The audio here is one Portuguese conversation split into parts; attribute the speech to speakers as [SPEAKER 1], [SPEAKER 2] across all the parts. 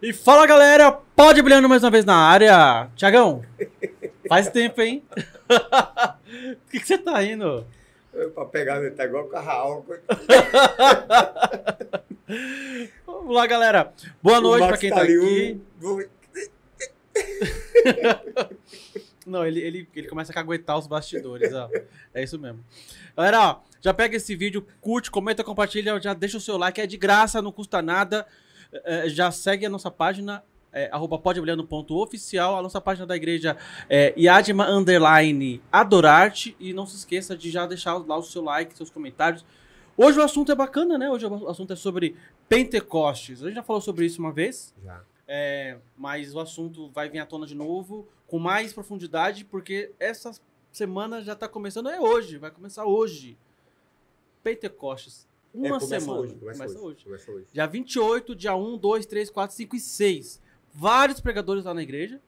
[SPEAKER 1] E fala, galera, pode brilhando mais uma vez na área. Tiagão, faz tempo, hein? O que você tá indo?
[SPEAKER 2] Pra pegar, tá igual carro.
[SPEAKER 1] Vamos lá, galera. Boa noite pra quem tá aqui. Não, ele começa a caguetar os bastidores, ó. É isso mesmo. Galera, ó, já pega esse vídeo, curte, comenta, compartilha, já deixa o seu like, é de graça, não custa nada. Já segue a nossa página, @podebrilhando.oficial, a nossa página da igreja Yadma_Adorarte, e não se esqueça de já deixar lá o seu like, seus comentários. Hoje o assunto é bacana, né? Hoje o assunto é sobre Pentecostes. A gente já falou sobre isso uma vez.
[SPEAKER 2] Já.
[SPEAKER 1] Mas o assunto vai vir à tona de novo, com mais profundidade, porque essa semana já tá começando, hoje, vai começar hoje. Pentecostes. Uma semana. Começa hoje. Dia 28, dia 1, 2, 3, 4, 5 e 6. Vários pregadores lá na igreja,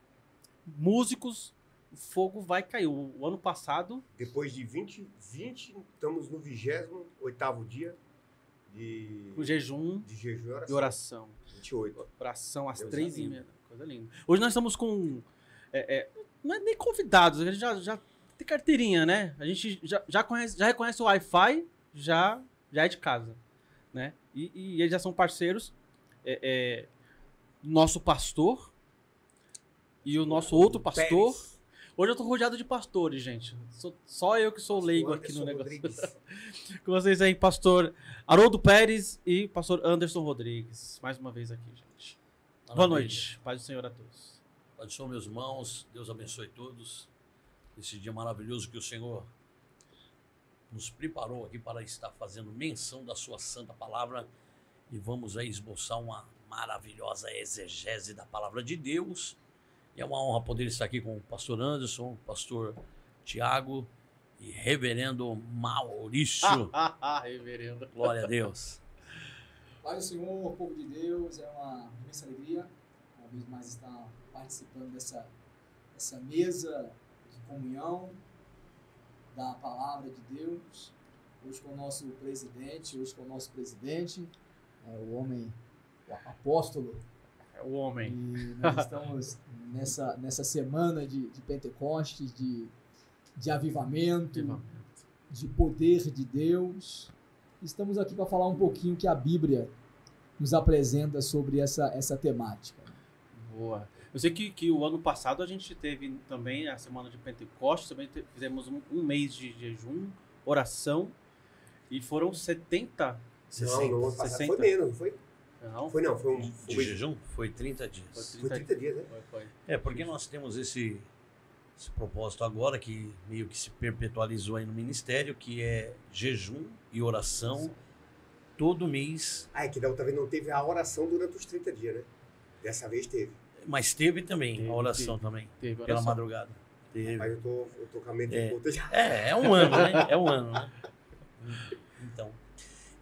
[SPEAKER 1] músicos, o fogo vai cair. O ano passado...
[SPEAKER 2] Depois de 20, estamos no 28º dia de...
[SPEAKER 1] O jejum.
[SPEAKER 2] De jejum
[SPEAKER 1] e oração.
[SPEAKER 2] 28.
[SPEAKER 1] Oração às 3h30. Coisa linda. Hoje nós estamos com... não é nem convidados, a gente já tem carteirinha, né? A gente já reconhece o Wi-Fi, já é de casa, né? E eles já são parceiros. Nosso pastor e o nosso outro pastor. Pérez. Hoje eu tô rodeado de pastores, gente. Só eu que sou leigo aqui no negócio. Com vocês aí, pastor Haroldo Pérez e pastor Anderson Rodrigues. Mais uma vez aqui, gente.
[SPEAKER 3] Maravilha.
[SPEAKER 1] Boa noite. Paz do Senhor a todos.
[SPEAKER 3] Paz do Senhor, meus irmãos. Deus abençoe todos. Esse dia maravilhoso que o Senhor nos preparou aqui para estar fazendo menção da sua santa palavra. E vamos aí esboçar uma maravilhosa exegese da palavra de Deus. E é uma honra poder estar aqui com o pastor Anderson, o pastor Tiago e reverendo Maurício.
[SPEAKER 1] Reverendo.
[SPEAKER 3] Glória a Deus.
[SPEAKER 4] Pai do Senhor, povo de Deus, é uma imensa alegria uma vez mais estar participando dessa mesa de comunhão da palavra de Deus. Hoje com o nosso presidente, o homem, o apóstolo.
[SPEAKER 1] O homem.
[SPEAKER 4] E nós estamos nessa semana de Pentecostes, de avivamento, de poder de Deus. Estamos aqui para falar um pouquinho que a Bíblia nos apresenta sobre essa temática.
[SPEAKER 1] Boa. Eu sei que o ano passado a gente teve também a semana de Pentecostes, também fizemos um mês de jejum, oração, e foram 70...
[SPEAKER 2] Não, 60. Foi menos, não foi?
[SPEAKER 1] Não.
[SPEAKER 2] Foi
[SPEAKER 3] De jejum? Foi 30 dias.
[SPEAKER 2] Foi 30 dias, né?
[SPEAKER 3] Foi. Porque nós temos esse propósito agora, que meio que se perpetualizou aí no ministério, que é jejum e oração todo mês.
[SPEAKER 2] Que da outra vez não teve a oração durante os 30 dias, né? Dessa vez teve.
[SPEAKER 3] Mas teve também a oração também,
[SPEAKER 1] teve
[SPEAKER 3] pela madrugada.
[SPEAKER 2] Teve. Mas eu tô com a mente puta já.
[SPEAKER 3] É um ano, né? É um ano, né? Então,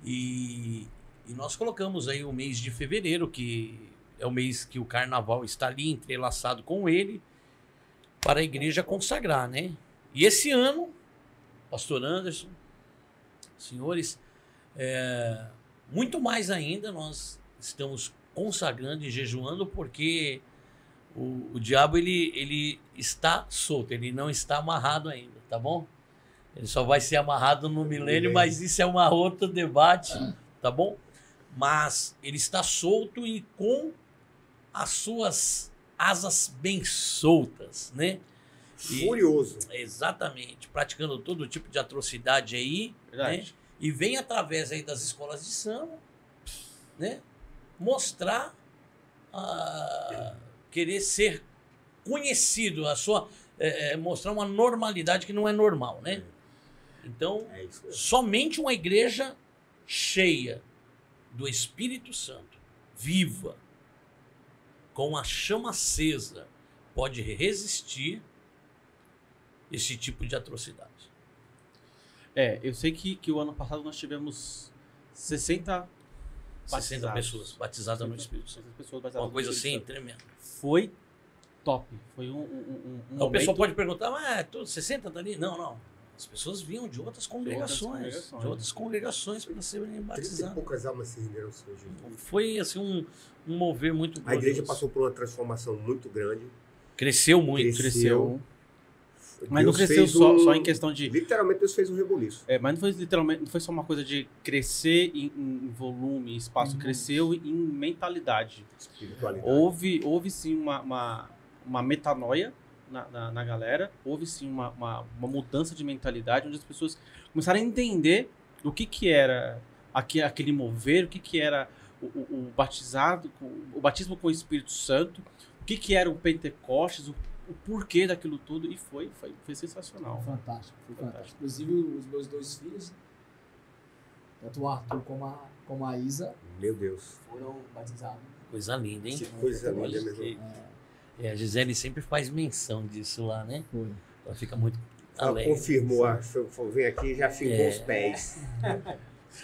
[SPEAKER 3] e nós colocamos aí o mês de fevereiro, que é o mês que o carnaval está ali entrelaçado com ele, para a igreja consagrar, né? E esse ano, pastor Anderson, senhores, muito mais ainda nós estamos consagrando e jejuando, porque o diabo ele está solto, ele não está amarrado ainda, tá bom? Ele só vai ser amarrado no milênio, mas isso é um outro debate, tá bom? Mas ele está solto e com as suas asas bem soltas, né?
[SPEAKER 2] Furioso.
[SPEAKER 3] Exatamente, praticando todo tipo de atrocidade aí, né? E vem através aí das escolas de samba, né? Mostrar, querer ser conhecido, mostrar uma normalidade que não é normal, né? Então, somente uma igreja cheia do Espírito Santo, viva, com a chama acesa, pode resistir esse tipo de atrocidade.
[SPEAKER 1] Eu sei que o ano passado nós tivemos 60
[SPEAKER 3] pessoas batizadas no Espírito Santo. Uma coisa assim, tremenda.
[SPEAKER 1] Foi top. Foi um
[SPEAKER 3] o pessoal pode perguntar, mas 60 tá ali? Não. As pessoas vinham de outras congregações, para serem
[SPEAKER 2] 30 e
[SPEAKER 3] batizadas.
[SPEAKER 2] poucas almas se renderam ao Senhor Jesus.
[SPEAKER 3] Foi assim um mover muito
[SPEAKER 2] A igreja
[SPEAKER 3] glorioso.
[SPEAKER 2] passou por uma transformação muito grande.
[SPEAKER 3] Cresceu muito.
[SPEAKER 1] Cresceu. Mas
[SPEAKER 2] Deus
[SPEAKER 1] não cresceu
[SPEAKER 2] fez
[SPEAKER 1] só em questão de...
[SPEAKER 2] Literalmente Deus fez um reboliço.
[SPEAKER 1] mas não foi literalmente, não foi só uma coisa de crescer em volume, em espaço, cresceu em mentalidade.
[SPEAKER 2] Espiritualidade.
[SPEAKER 1] Houve sim uma metanoia na galera, houve sim uma mudança de mentalidade, onde as pessoas começaram a entender o que era aquele mover, o que era o batismo com o Espírito Santo, o que era o Pentecostes, o porquê daquilo tudo, e foi sensacional.
[SPEAKER 4] Fantástico, foi fantástico. Inclusive, os meus 2 filhos, tanto o Arthur como a Isa,
[SPEAKER 2] Meu Deus.
[SPEAKER 4] foram batizados.
[SPEAKER 3] Coisa linda, hein?
[SPEAKER 2] Que coisa linda mesmo.
[SPEAKER 3] A Gisele sempre faz menção disso lá, né?
[SPEAKER 4] Foi.
[SPEAKER 3] Ela fica muito
[SPEAKER 2] Ela
[SPEAKER 3] alegre.
[SPEAKER 2] confirmou, vem aqui e já firmou os pés.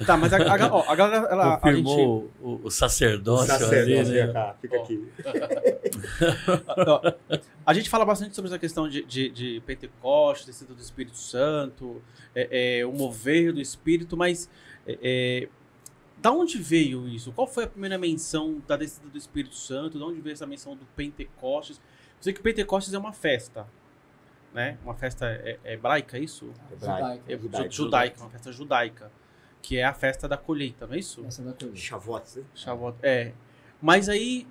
[SPEAKER 1] Tá, mas a galera, a gente...
[SPEAKER 3] Confirmou o sacerdócio.
[SPEAKER 2] Sacerdócio,
[SPEAKER 3] ali, né?
[SPEAKER 2] vem cá, fica aqui.
[SPEAKER 1] A gente fala bastante sobre essa questão de Pentecostes, descida do Espírito Santo, o mover do Espírito, mas da onde veio isso? Qual foi a primeira menção da descida do Espírito Santo? De onde veio essa menção do Pentecostes? Eu sei que o Pentecostes é uma festa, né? Uma festa hebraica, isso? Judaica, uma festa judaica, que é a festa da colheita, não é isso?
[SPEAKER 4] Essa da coisa.
[SPEAKER 2] Shavuot, né?
[SPEAKER 1] Shavuot, Mas aí,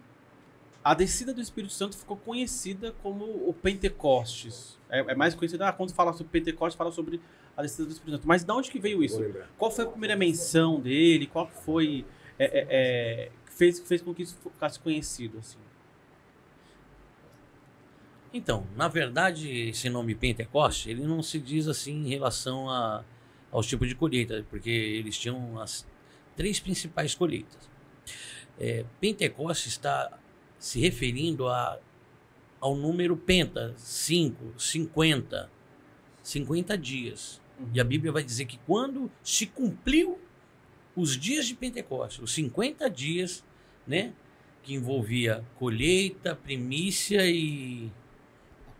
[SPEAKER 1] a descida do Espírito Santo ficou conhecida como o Pentecostes. É mais conhecida, quando fala sobre Pentecostes, fala sobre a descida do Espírito Santo. Mas de onde que veio isso?
[SPEAKER 2] Vou lembrar.
[SPEAKER 1] Qual foi a primeira menção dele? Qual foi que fez com que isso ficasse conhecido? Assim?
[SPEAKER 3] Então, na verdade, esse nome Pentecoste, ele não se diz assim em relação aos tipos de colheita, porque eles tinham as 3 principais colheitas. Pentecoste está se referindo ao número penta, 5, 50 dias. E a Bíblia vai dizer que quando se cumpriu os dias de Pentecoste, os 50 dias, né, que envolvia colheita, primícia e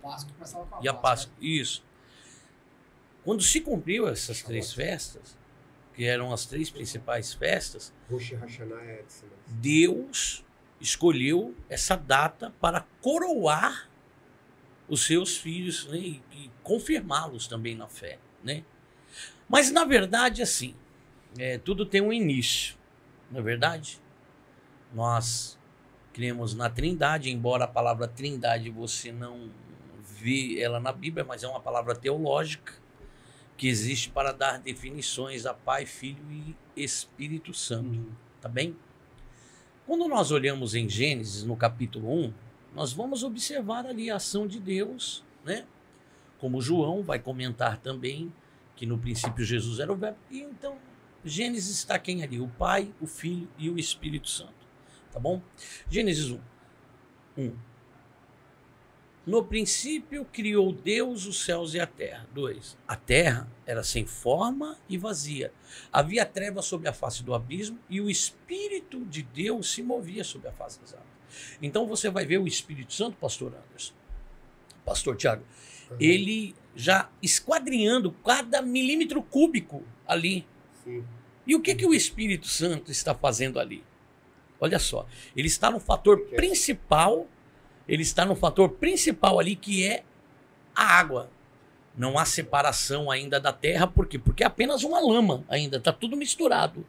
[SPEAKER 4] Páscoa começava com
[SPEAKER 3] a Páscoa. Isso. Quando se cumpriu essas 3 festas, que eram as 3 principais festas,
[SPEAKER 2] Rosh Hashanah é de semana.
[SPEAKER 3] Deus escolheu essa data para coroar os seus filhos, né, e confirmá-los também na fé, né? Mas, na verdade, assim, tudo tem um início, não é verdade? Nós cremos na Trindade, embora a palavra Trindade você não vê ela na Bíblia, mas é uma palavra teológica que existe para dar definições a Pai, Filho e Espírito Santo, tá bem? Quando nós olhamos em Gênesis, no capítulo 1, nós vamos observar ali a ação de Deus, né? Como João vai comentar também, que no princípio Jesus era o Verbo. E então, Gênesis está quem ali? O Pai, o Filho e o Espírito Santo, tá bom? Gênesis 1. No princípio criou Deus os céus e a terra. 2. A terra era sem forma e vazia. Havia trevas sobre a face do abismo e o Espírito de Deus se movia sobre a face das águas. Então você vai ver o Espírito Santo, pastor Anderson, pastor Tiago, ele já esquadrinhando cada milímetro cúbico ali.
[SPEAKER 2] Sim.
[SPEAKER 3] E o que o Espírito Santo está fazendo ali? Olha só, ele está no fator principal. Ele está no fator principal ali, que é a água. Não há separação ainda da terra, por quê? Porque é apenas uma lama ainda, está tudo misturado.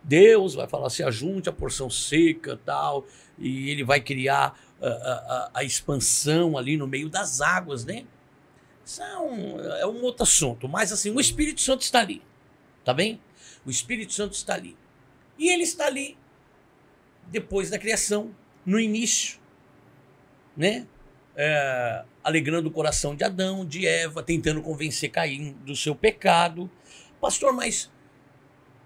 [SPEAKER 3] Deus vai falar, se ajunte a porção seca, tal, e ele vai criar a expansão ali no meio das águas, né? Isso é um outro assunto, mas assim, o Espírito Santo está ali, tá bem? O Espírito Santo está ali. E ele está ali depois da criação, no início, né? Alegrando o coração de Adão, de Eva, tentando convencer Caim do seu pecado. Pastor, mas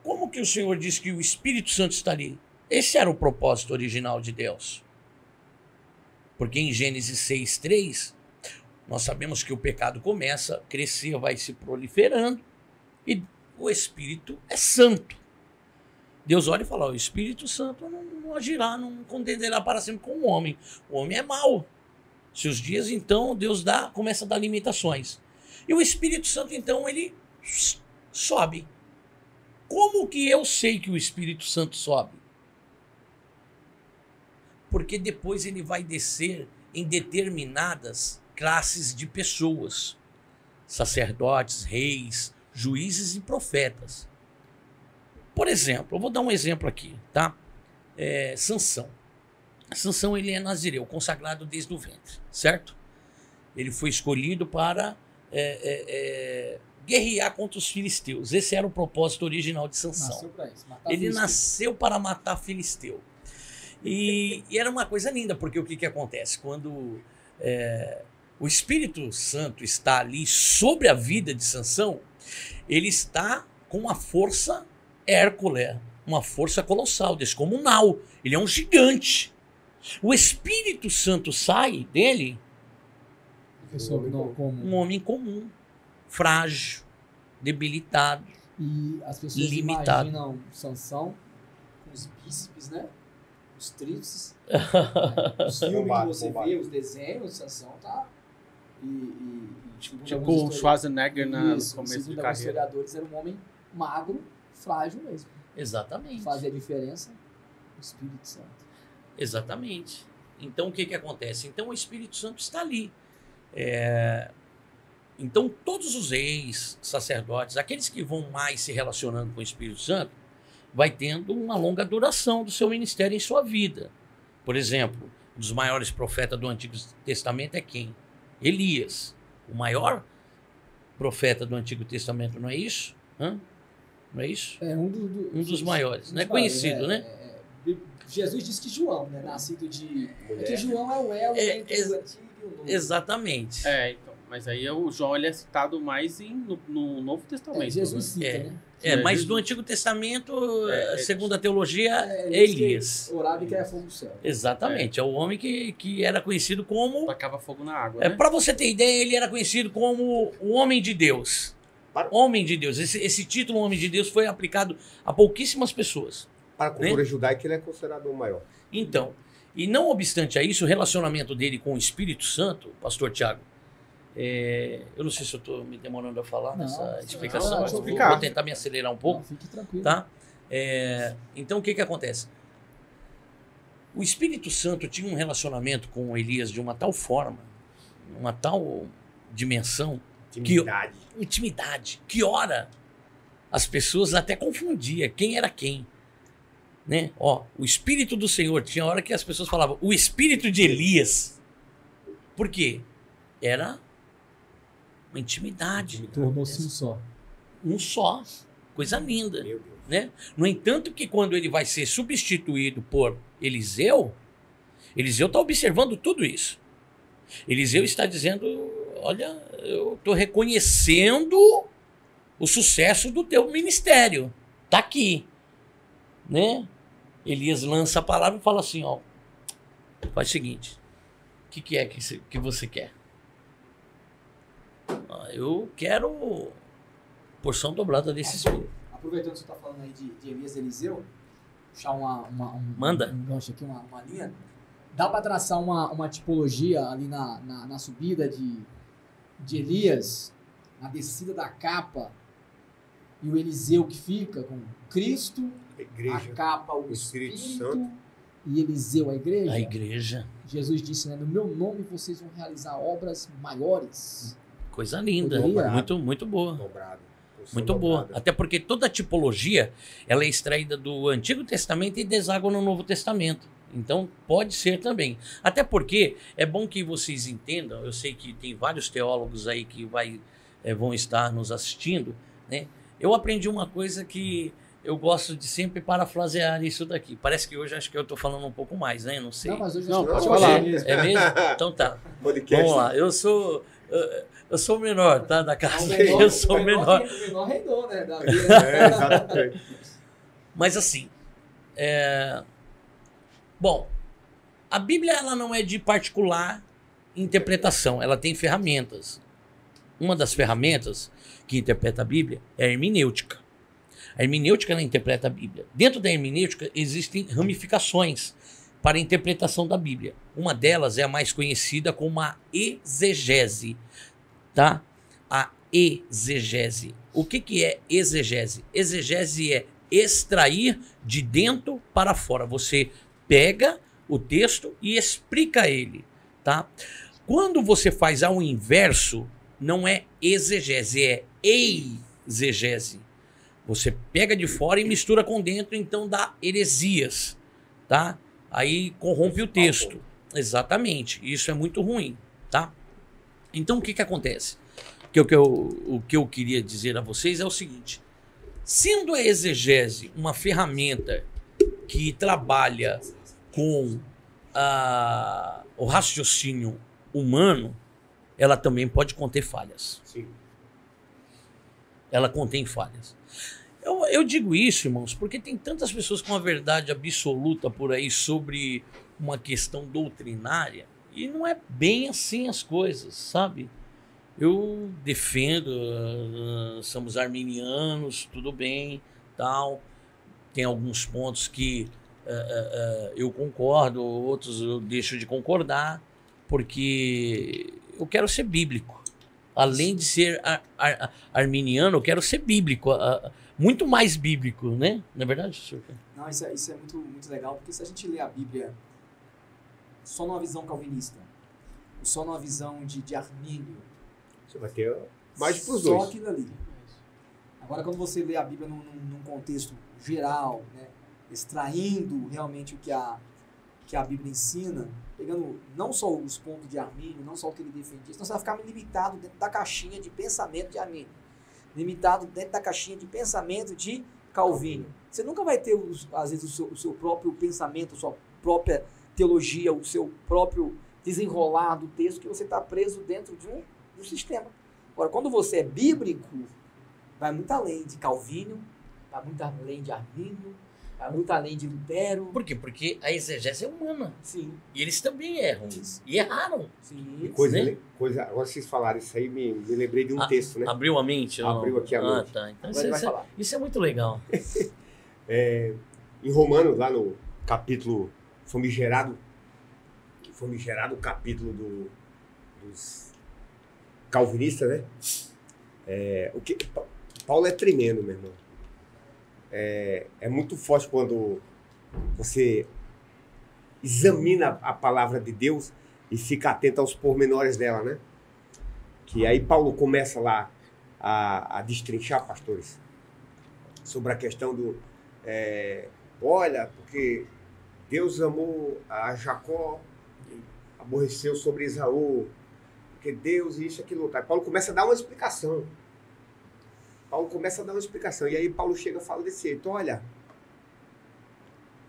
[SPEAKER 3] como que o Senhor diz que o Espírito Santo está ali? Esse era o propósito original de Deus. Porque em Gênesis 6:3, nós sabemos que o pecado começa a crescer, vai se proliferando, e o Espírito é santo. Deus olha e fala, o Espírito Santo não agirá, não contenderá para sempre com o homem. O homem é mau. Seus dias, então, Deus começa a dar limitações. E o Espírito Santo, então, ele sobe. Como que eu sei que o Espírito Santo sobe? Porque depois ele vai descer em determinadas classes de pessoas. Sacerdotes, reis, juízes e profetas. Por exemplo, eu vou dar um exemplo aqui, tá? Sansão. Sansão, ele é nazireu, consagrado desde o ventre, certo? Ele foi escolhido para guerrear contra os filisteus. Esse era o propósito original de Sansão.
[SPEAKER 4] Nasceu pra isso, matar
[SPEAKER 3] Ele
[SPEAKER 4] filisteu.
[SPEAKER 3] nasceu para matar filisteu. E era uma coisa linda, porque o que acontece? Quando o Espírito Santo está ali sobre a vida de Sansão, ele está com uma força hércula, uma força colossal, descomunal. Ele é um gigante. O Espírito Santo sai dele,
[SPEAKER 4] Pessoa não comum.
[SPEAKER 3] um homem comum, frágil, debilitado.
[SPEAKER 4] E as pessoas
[SPEAKER 3] Limitado.
[SPEAKER 4] imaginam Sansão com os bíceps, né? Os tríceps. Os filmes que
[SPEAKER 2] Bombado,
[SPEAKER 4] você
[SPEAKER 2] bombado.
[SPEAKER 4] vê, os desenhos, Sansão tá. Segundo
[SPEAKER 1] Tipo
[SPEAKER 4] alguns
[SPEAKER 1] o Schwarzenegger no
[SPEAKER 4] Isso,
[SPEAKER 1] começo
[SPEAKER 4] segundo
[SPEAKER 1] de
[SPEAKER 4] alguns
[SPEAKER 1] carreira.
[SPEAKER 4] historiadores, era um homem magro, frágil mesmo.
[SPEAKER 3] Exatamente.
[SPEAKER 4] Fazia a diferença o Espírito Santo.
[SPEAKER 3] Exatamente. Então, o que acontece? Então, o Espírito Santo está ali. Então, todos os reis, sacerdotes, aqueles que vão mais se relacionando com o Espírito Santo, vai tendo uma longa duração do seu ministério em sua vida. Por exemplo, um dos maiores profetas do Antigo Testamento é quem? Elias. O maior profeta do Antigo Testamento, não é isso? Hã? Não é isso? Um dos maiores. Não é conhecido, né?
[SPEAKER 4] Jesus disse que João, né? Nascido de.
[SPEAKER 2] Mulher.
[SPEAKER 4] É que João é o elo entre o Antigo e o Novo.
[SPEAKER 3] Exatamente.
[SPEAKER 1] Então. Mas aí o João ele é citado mais no Novo Testamento.
[SPEAKER 4] Jesus
[SPEAKER 1] né?
[SPEAKER 4] cita, né?
[SPEAKER 3] Mas
[SPEAKER 1] Jesus.
[SPEAKER 3] do Antigo Testamento,
[SPEAKER 1] É,
[SPEAKER 3] segundo a teologia, é
[SPEAKER 4] Elias
[SPEAKER 3] Elias.
[SPEAKER 4] que orava e que era fogo do céu.
[SPEAKER 3] Exatamente. É o homem que era conhecido como.
[SPEAKER 1] Tacava fogo na água, né?
[SPEAKER 3] Para você ter ideia, ele era conhecido como o Homem de Deus. Homem de Deus. Esse título, Homem de Deus, foi aplicado a pouquíssimas pessoas.
[SPEAKER 2] Para a cultura judaica, ele é considerado o maior.
[SPEAKER 3] Então, e não obstante a isso, o relacionamento dele com o Espírito Santo, Pastor Tiago, eu não sei se eu estou me demorando a falar
[SPEAKER 4] Não,
[SPEAKER 3] nessa
[SPEAKER 4] não,
[SPEAKER 3] explicação,
[SPEAKER 4] não,
[SPEAKER 3] mas
[SPEAKER 4] pode
[SPEAKER 3] vou tentar me acelerar um pouco.
[SPEAKER 4] Não, fique tranquilo.
[SPEAKER 3] Tá? Então, o que acontece? O Espírito Santo tinha um relacionamento com Elias de uma tal forma, uma tal dimensão, intimidade, que ora as pessoas até confundia quem era quem. Né? O Espírito do Senhor, tinha hora que as pessoas falavam, o Espírito de Elias. Por quê? Era uma intimidade.
[SPEAKER 4] Tornou-se um só.
[SPEAKER 3] Um só. Coisa linda.
[SPEAKER 2] Meu Deus.
[SPEAKER 3] Né? No entanto, que quando ele vai ser substituído por Eliseu está observando tudo isso. Eliseu está dizendo, olha, eu estou reconhecendo o sucesso do teu ministério. Está aqui. Né? Elias lança a palavra e fala assim, faz o seguinte, o que é que você quer? Eu quero porção dobrada desse Espírito.
[SPEAKER 4] Aproveitando que você está falando aí de Elias e Eliseu, puxar
[SPEAKER 3] Manda.
[SPEAKER 4] um gancho aqui, uma linha. Dá para traçar uma tipologia ali na subida de Elias, na descida da capa, e o Eliseu que fica com Cristo,
[SPEAKER 2] A igreja.
[SPEAKER 4] a capa, o
[SPEAKER 2] Espírito
[SPEAKER 4] Espírito,
[SPEAKER 2] Santo.
[SPEAKER 4] e Eliseu, a igreja.
[SPEAKER 3] A igreja.
[SPEAKER 4] Jesus disse, né, no meu nome vocês vão realizar obras maiores.
[SPEAKER 3] Coisa linda.
[SPEAKER 4] Poderia.
[SPEAKER 3] Muito, muito boa.
[SPEAKER 2] Dobrado. Porção
[SPEAKER 3] Muito boa.
[SPEAKER 2] dobrada.
[SPEAKER 3] Até porque toda a tipologia ela é extraída do Antigo Testamento e deságua no Novo Testamento. Então, pode ser também. Até porque é bom que vocês entendam, eu sei que tem vários teólogos aí que vão estar nos assistindo, né? Eu aprendi uma coisa que eu gosto de sempre parafrasear isso daqui. Parece que hoje acho que eu estou falando um pouco mais, né? Não sei.
[SPEAKER 4] Não, mas hoje
[SPEAKER 1] Não,
[SPEAKER 4] acho que
[SPEAKER 1] pode
[SPEAKER 4] eu
[SPEAKER 1] falar.
[SPEAKER 4] mesmo.
[SPEAKER 3] É mesmo? Então tá.
[SPEAKER 2] Podcast.
[SPEAKER 3] Vamos lá. Eu sou o menor, tá? Da casa.
[SPEAKER 4] O
[SPEAKER 3] Eu sou o menor.
[SPEAKER 4] O menor reinou, né? Da vida.
[SPEAKER 2] Exatamente.
[SPEAKER 3] Mas assim, bom, a Bíblia ela não é de particular interpretação, ela tem ferramentas. Uma das ferramentas que interpreta a Bíblia é a hermenêutica. A hermenêutica ela interpreta a Bíblia. Dentro da hermenêutica existem ramificações para a interpretação da Bíblia. Uma delas é a mais conhecida como a exegese. Tá? A exegese. O que é exegese? Exegese é extrair de dentro para fora. Você pega o texto e explica ele, tá? Quando você faz ao inverso, não é exegese, é exegese. Você pega de fora e mistura com dentro, então dá heresias, tá? Aí corrompe o texto. Exatamente. Isso é muito ruim, tá? Então o que acontece? O que eu queria dizer a vocês é o seguinte: sendo a exegese uma ferramenta que trabalha com o raciocínio humano, ela também pode conter falhas.
[SPEAKER 2] Sim.
[SPEAKER 3] Ela contém falhas. Eu digo isso, irmãos, porque tem tantas pessoas com a verdade absoluta por aí sobre uma questão doutrinária e não é bem assim as coisas, sabe? Eu defendo, somos arminianos, tudo bem, tal. Tem alguns pontos que eu concordo, outros eu deixo de concordar, porque eu quero ser bíblico. Além de ser arminiano, eu quero ser bíblico, muito mais bíblico, né? Não é verdade, senhor?
[SPEAKER 4] Não, isso é muito, muito legal, porque se a gente lê a Bíblia só numa visão calvinista, só numa visão de Armínio,
[SPEAKER 2] você vai ter mais para os
[SPEAKER 4] só
[SPEAKER 2] dois.
[SPEAKER 4] aquilo ali. Agora, quando você lê a Bíblia num contexto geral, né, extraindo realmente o que a Bíblia ensina, pegando não só os pontos de Armínio, não só o que ele defendia, senão você vai ficar limitado dentro da caixinha de pensamento de Armínio, limitado dentro da caixinha de pensamento de Calvino. Você nunca vai ter, às vezes, o seu próprio pensamento, a sua própria teologia, o seu próprio desenrolar do texto, que você está preso dentro de um sistema. Agora, quando você é bíblico, vai muito além de Calvino, vai muito além de Armínio, vai muito além de Lutero.
[SPEAKER 3] Por quê? Porque a exegese é humana.
[SPEAKER 4] Sim.
[SPEAKER 3] E eles também erram.
[SPEAKER 4] Isso.
[SPEAKER 3] E erraram.
[SPEAKER 4] Sim.
[SPEAKER 2] Agora vocês falaram isso aí, me lembrei de um texto, né?
[SPEAKER 3] Abriu a mente?
[SPEAKER 2] Abriu aqui a mente.
[SPEAKER 3] Tá. Então
[SPEAKER 4] Agora ele vai falar.
[SPEAKER 3] isso é muito legal.
[SPEAKER 2] Em Romanos, lá no capítulo famigerado capítulo dos calvinistas, né? Paulo é tremendo, meu irmão. É muito forte quando você examina a palavra de Deus e fica atento aos pormenores dela, né? Que aí Paulo começa lá a destrinchar, pastores, sobre a questão do... olha, porque Deus amou a Jacó, aborreceu sobre Esaú, porque Deus isso, aquilo, outro. Aí Paulo começa a dar uma explicação. E aí Paulo chega e fala desse jeito: olha,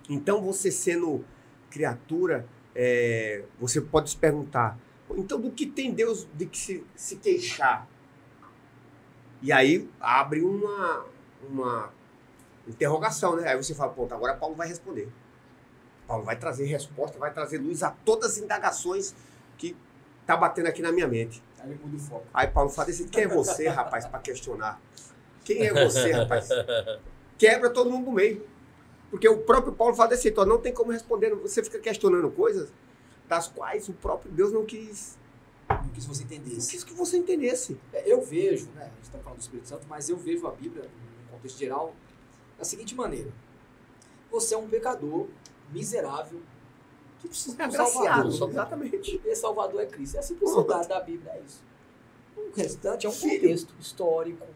[SPEAKER 2] então você sendo criatura, você pode se perguntar, então do que tem Deus de que se queixar? E aí abre uma interrogação, né? Aí você fala, pronto, agora Paulo vai responder. Paulo vai trazer resposta, vai trazer luz a todas as indagações que tá batendo aqui na minha mente.
[SPEAKER 4] Aí ele muda o foco.
[SPEAKER 2] Aí Paulo fala assim: quem é você, rapaz, para questionar? Quem é você, rapaz? Quebra todo mundo no meio. Porque o próprio Paulo fala desse jeito: não tem como responder, você fica questionando coisas das quais o próprio Deus não quis
[SPEAKER 4] que você entendesse.
[SPEAKER 2] Não quis que você entendesse.
[SPEAKER 4] Eu vejo, né? A gente está falando do Espírito Santo, mas eu vejo a Bíblia, no contexto geral, da seguinte maneira: você é um pecador miserável que precisa de um Salvador.
[SPEAKER 2] Exatamente.
[SPEAKER 4] Esse Salvador é Cristo. É a simplicidade da Bíblia, é isso. O restante é um contexto histórico,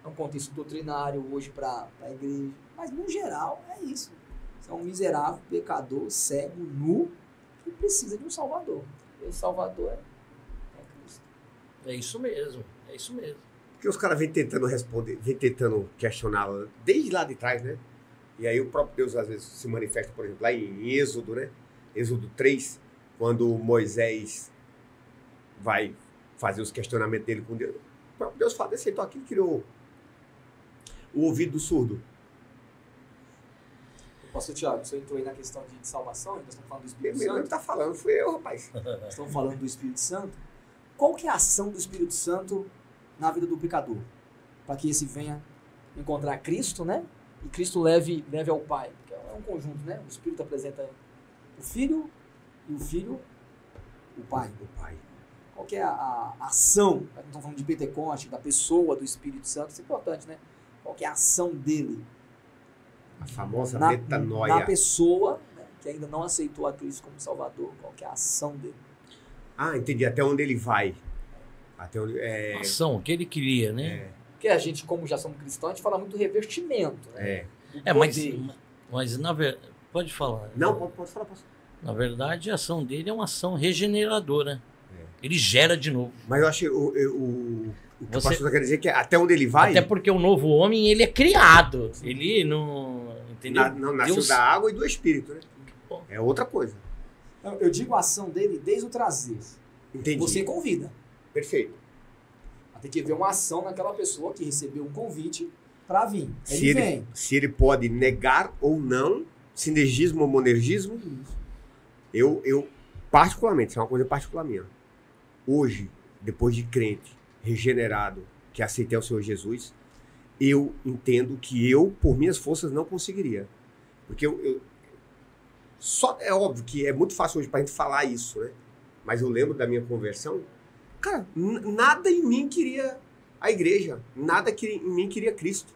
[SPEAKER 4] é um contexto doutrinário hoje para a igreja. Mas, no geral, é isso. Você é um miserável, pecador, cego, nu, que precisa de um Salvador. Esse Salvador é Cristo.
[SPEAKER 3] É isso mesmo, é isso mesmo.
[SPEAKER 2] Porque os caras vêm tentando responder, vêm tentando questionar desde lá de trás, né? E aí o próprio Deus às vezes se manifesta, por exemplo, lá em Êxodo, né? Êxodo 3, quando Moisés vai fazer os questionamentos dele com Deus. O próprio Deus fala desse jeito aqui, criou o ouvido do surdo.
[SPEAKER 4] Pastor Tiago, você entrou aí na questão de salvação, nós estamos falando do Espírito
[SPEAKER 2] Ele
[SPEAKER 4] Santo.
[SPEAKER 2] tá falando, fui eu, rapaz.
[SPEAKER 4] Nós estamos falando do Espírito Santo. Qual que é a ação do Espírito Santo na vida do pecador? Para que esse venha encontrar Cristo, né? E Cristo leve ao Pai. Que é um conjunto, né? O Espírito apresenta o Filho e o Filho o Pai. Qual que é a ação, nós estamos falando de Pentecoste, da pessoa do Espírito Santo, isso é importante, né? Qual que é a ação dele?
[SPEAKER 2] A famosa
[SPEAKER 4] Na
[SPEAKER 2] metanoia.
[SPEAKER 4] pessoa, né, que ainda não aceitou a Cristo como Salvador, qual que é a ação dele?
[SPEAKER 2] Ah, entendi. Até onde ele vai. Até onde,
[SPEAKER 3] Ação, o que ele queria, né?
[SPEAKER 4] Porque a gente, como já somos cristãos, a gente fala muito do revertimento, né?
[SPEAKER 3] Mas na verdade, pode falar.
[SPEAKER 2] Não, pode falar.
[SPEAKER 3] Na verdade, a ação dele é uma ação regeneradora. Ele gera de novo.
[SPEAKER 2] Mas eu acho que o que o pastor quer dizer é que até onde ele vai...
[SPEAKER 3] Até porque o novo homem, ele é criado. Ele não... Entendeu?
[SPEAKER 2] Não nasceu da água e do Espírito, né? É outra coisa.
[SPEAKER 4] Eu digo a ação dele desde o trazer.
[SPEAKER 2] Entendi.
[SPEAKER 4] Você convida.
[SPEAKER 2] Perfeito.
[SPEAKER 4] Tem que haver uma ação naquela pessoa que recebeu um convite para vir.
[SPEAKER 2] Se ele pode negar ou não, sinergismo ou monergismo, eu particularmente, isso é uma coisa particular minha. Hoje, depois de crente, regenerado, que aceitei o Senhor Jesus, eu entendo que eu, por minhas forças, não conseguiria. Porque só é óbvio que é muito fácil hoje pra gente falar isso, né? Mas eu lembro da minha conversão, cara, nada em mim queria a igreja, nada em mim queria Cristo.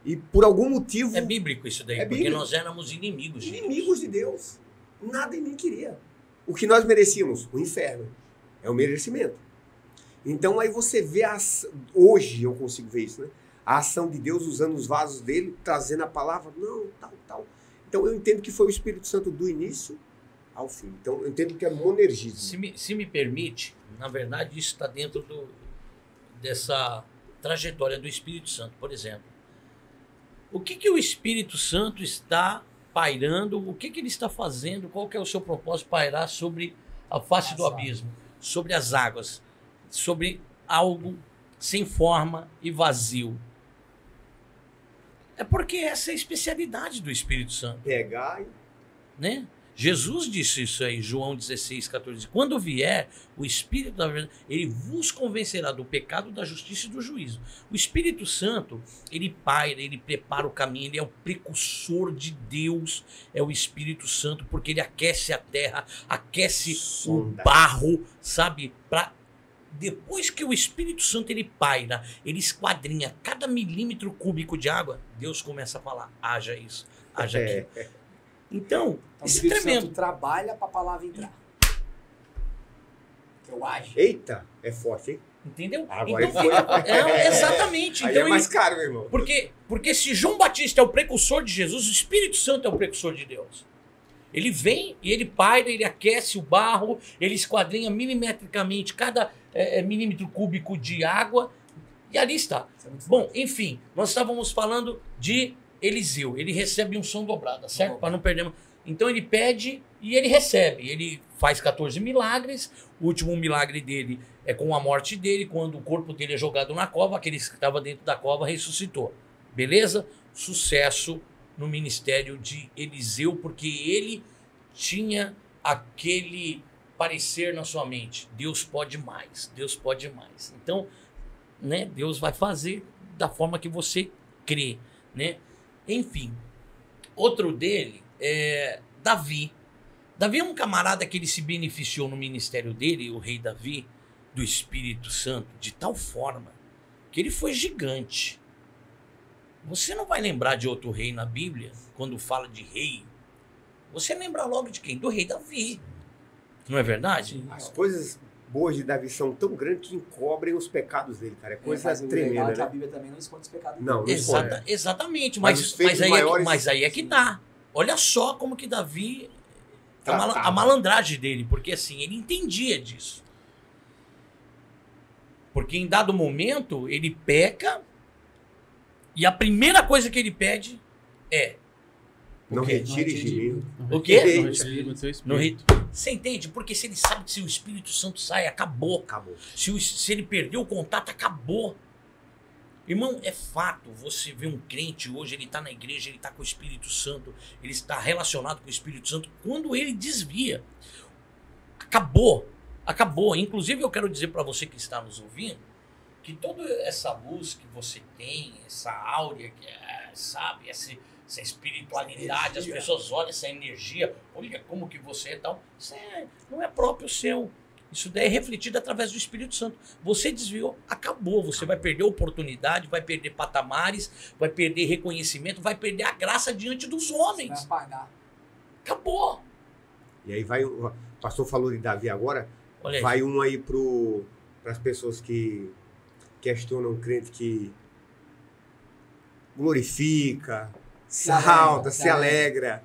[SPEAKER 2] E por algum motivo...
[SPEAKER 3] É bíblico isso daí, porque nós éramos inimigos de Deus.
[SPEAKER 2] Inimigos de Deus. Nada em mim queria. O que nós merecíamos? O inferno. É o merecimento. Então aí você vê, hoje eu consigo ver isso, né? A ação de Deus usando os vasos dele, trazendo a palavra, não, tal. Então eu entendo que foi o Espírito Santo do início ao fim. Então eu entendo que é monergismo.
[SPEAKER 3] Se me permite, na verdade isso está dentro dessa trajetória do Espírito Santo. Por exemplo, o que o Espírito Santo está pairando, o que ele está fazendo, qual que é o seu propósito pairar sobre a face do abismo, sobre as águas, sobre algo sem forma e vazio? É porque essa é a especialidade do Espírito Santo.
[SPEAKER 2] Pegar e...
[SPEAKER 3] Né? Jesus disse isso aí, João 16, 14. Quando vier o Espírito da verdade, ele vos convencerá do pecado, da justiça e do juízo. O Espírito Santo, ele paira, ele prepara o caminho, ele é o precursor de Deus, é o Espírito Santo, porque ele aquece a terra, aquece o barro, sabe? Depois que o Espírito Santo ele paira, ele esquadrinha cada milímetro cúbico de água, Deus começa a falar, haja isso, haja aquilo. Então, isso é tremendo.
[SPEAKER 4] Trabalha para a palavra entrar. Eu acho.
[SPEAKER 2] Eita, é forte, hein?
[SPEAKER 3] Entendeu?
[SPEAKER 2] Agora
[SPEAKER 3] então,
[SPEAKER 2] foi.
[SPEAKER 3] Exatamente.
[SPEAKER 2] Aí
[SPEAKER 3] então,
[SPEAKER 2] é mais caro, meu irmão.
[SPEAKER 3] Porque se João Batista é o precursor de Jesus, o Espírito Santo é o precursor de Deus. Ele vem e ele paira, ele aquece o barro, ele esquadrinha milimetricamente cada milímetro cúbico de água, e ali está. Bom, enfim, nós estávamos falando de Eliseu, ele recebe um som dobrado, certo? Para não perder. Então ele pede e ele recebe. Ele faz 14 milagres. O último milagre dele é com a morte dele, quando o corpo dele é jogado na cova, aquele que estava dentro da cova ressuscitou. Beleza? Sucesso no ministério de Eliseu, porque ele tinha aquele parecer na sua mente. Deus pode mais, Deus pode mais. Então, né, Deus vai fazer da forma que você crê, né? Enfim, outro dele é Davi. Davi é um camarada que ele se beneficiou no ministério dele, o rei Davi, do Espírito Santo, de tal forma que ele foi gigante. Você não vai lembrar de outro rei na Bíblia, quando fala de rei. Você lembra logo de quem? Do rei Davi. Não é verdade?
[SPEAKER 2] As coisas boas de Davi são tão grandes que encobrem os pecados dele, cara. É coisa tremenda, né?
[SPEAKER 4] A Bíblia também não esconde os pecados dele.
[SPEAKER 2] Não esconde.
[SPEAKER 3] Exatamente,
[SPEAKER 2] mas
[SPEAKER 3] aí é que tá. Olha só como que Davi... A malandragem dele, porque assim, ele entendia disso. Porque em dado momento, ele peca e a primeira coisa que ele pede é...
[SPEAKER 2] Não retire de mim.
[SPEAKER 3] O quê?
[SPEAKER 1] Não retire.
[SPEAKER 3] Você entende? Porque se ele sabe que se o Espírito Santo sai, acabou. Se ele perdeu o contato, acabou. Irmão, é fato. Você vê um crente hoje, ele está na igreja, ele está com o Espírito Santo, ele está relacionado com o Espírito Santo. Quando ele desvia, acabou. Acabou. Inclusive, eu quero dizer para você que está nos ouvindo, que toda essa luz que você tem, essa áurea, sabe, essa espiritualidade, as pessoas olham essa energia, olha como que você é tal, isso não é próprio seu. Isso daí é refletido através do Espírito Santo. Você desviou, acabou. Você vai perder oportunidade, vai perder patamares, vai perder reconhecimento, vai perder a graça diante dos homens.
[SPEAKER 4] Vai apagar.
[SPEAKER 3] Acabou.
[SPEAKER 2] E aí vai, o pastor falou de Davi agora,
[SPEAKER 3] Olha aí.
[SPEAKER 2] vai um aí para as pessoas que questionam o crente que glorifica, salta, se alegra.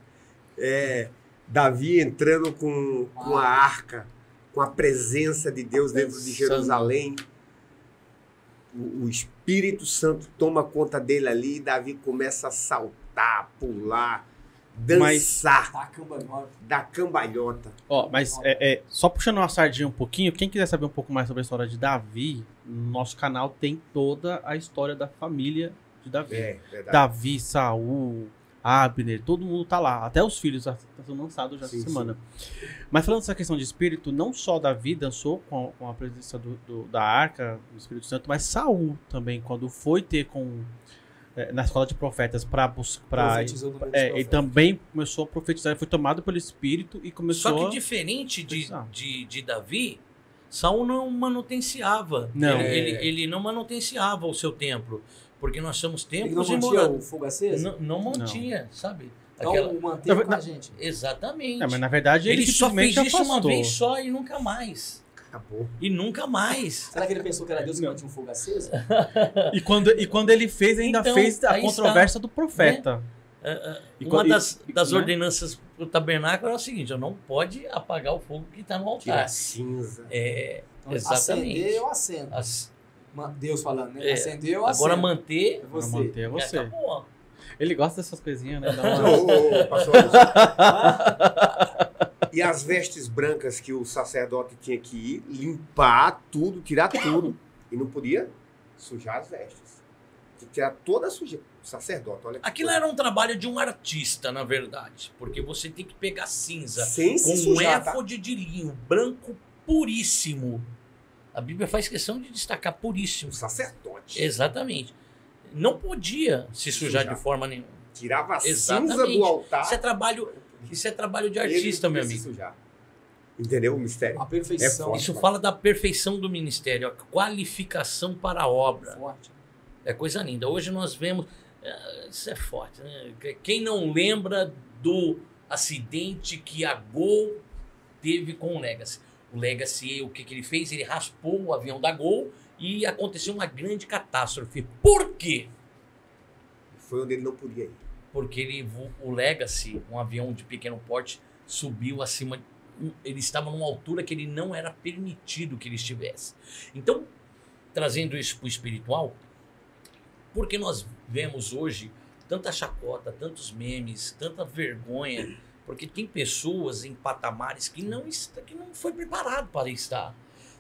[SPEAKER 2] Davi entrando com a arca, com a presença de Deus dentro de Jerusalém. O Espírito Santo toma conta dele ali e Davi começa a saltar, pular, dançar, dar cambalhota.
[SPEAKER 1] Ó, mas só puxando uma sardinha um pouquinho, quem quiser saber um pouco mais sobre a história de Davi, no nosso canal tem toda a história da família de Davi.
[SPEAKER 2] Verdade.
[SPEAKER 1] Davi, Saul, Abner, todo mundo tá lá. Até os filhos estão sendo lançados já essa semana. Mas falando dessa questão de espírito, não só Davi dançou com a presença da arca, do Espírito Santo, mas Saul também, quando foi ter na escola de profetas ele também começou a profetizar, ele foi tomado pelo Espírito e começou.
[SPEAKER 3] Só que diferente de Davi, Saul não manutenciava.
[SPEAKER 1] Não.
[SPEAKER 3] Ele não manutenciava o seu templo. Porque nós somos templos
[SPEAKER 4] Ele não mantinha o fogo aceso?
[SPEAKER 3] Não mantinha, sabe?
[SPEAKER 4] Então manteve com a gente.
[SPEAKER 3] Exatamente.
[SPEAKER 1] Mas na verdade ele
[SPEAKER 3] só fez
[SPEAKER 1] simplesmente
[SPEAKER 3] isso
[SPEAKER 1] afastou.
[SPEAKER 3] uma vez só e nunca mais.
[SPEAKER 2] Acabou.
[SPEAKER 3] E nunca mais.
[SPEAKER 4] Será que ele pensou que era Deus que mantinha um fogo aceso?
[SPEAKER 1] E quando ele fez, ainda
[SPEAKER 3] Então,
[SPEAKER 1] fez a
[SPEAKER 3] aí
[SPEAKER 1] controvérsia do profeta.
[SPEAKER 3] Uma das ordenanças do tabernáculo é o seguinte: não pode apagar o fogo que está no altar.
[SPEAKER 2] Tirar cinza.
[SPEAKER 4] Então,
[SPEAKER 3] Exatamente.
[SPEAKER 4] acender, eu acendo. Deus falando, né? Acender, eu
[SPEAKER 3] Agora
[SPEAKER 4] acendo.
[SPEAKER 3] manter
[SPEAKER 1] Manter você.
[SPEAKER 3] acabou.
[SPEAKER 1] Ele gosta dessas coisinhas, né?
[SPEAKER 2] Pastor, e as vestes brancas que o sacerdote tinha que ir, limpar tudo, tirar tudo. E não podia sujar as vestes. Tinha que tirar toda a sujeira. O sacerdote, olha.
[SPEAKER 3] Aquilo era um trabalho de um artista, na verdade. Porque você tem que pegar cinza
[SPEAKER 2] sem se
[SPEAKER 3] com um
[SPEAKER 2] sujar, tá?
[SPEAKER 3] éfode de linho branco puríssimo. A Bíblia faz questão de destacar puríssimo.
[SPEAKER 2] O sacerdote.
[SPEAKER 3] Exatamente. Não podia se sujar de forma nenhuma.
[SPEAKER 2] Tirava a
[SPEAKER 3] Exatamente.
[SPEAKER 2] cinza do altar.
[SPEAKER 3] Isso é trabalho de artista, meu amigo.
[SPEAKER 2] Sujar. Entendeu o mistério?
[SPEAKER 4] A perfeição.
[SPEAKER 2] forte.
[SPEAKER 3] Isso fala da perfeição do ministério, a qualificação para a obra.
[SPEAKER 4] Forte.
[SPEAKER 3] É coisa linda. Hoje nós vemos... Isso é forte, né? Quem não lembra do acidente que a Gol teve com o Legacy? O Legacy, o que ele fez? Ele raspou o avião da Gol e aconteceu uma grande catástrofe. Por quê?
[SPEAKER 2] Foi onde ele não podia ir.
[SPEAKER 3] Porque o Legacy, um avião de pequeno porte, subiu acima. Ele estava numa altura que ele não era permitido que ele estivesse. Então, trazendo isso para o espiritual, porque nós vemos hoje tanta chacota, tantos memes, tanta vergonha, porque tem pessoas em patamares que não foi preparado para estar.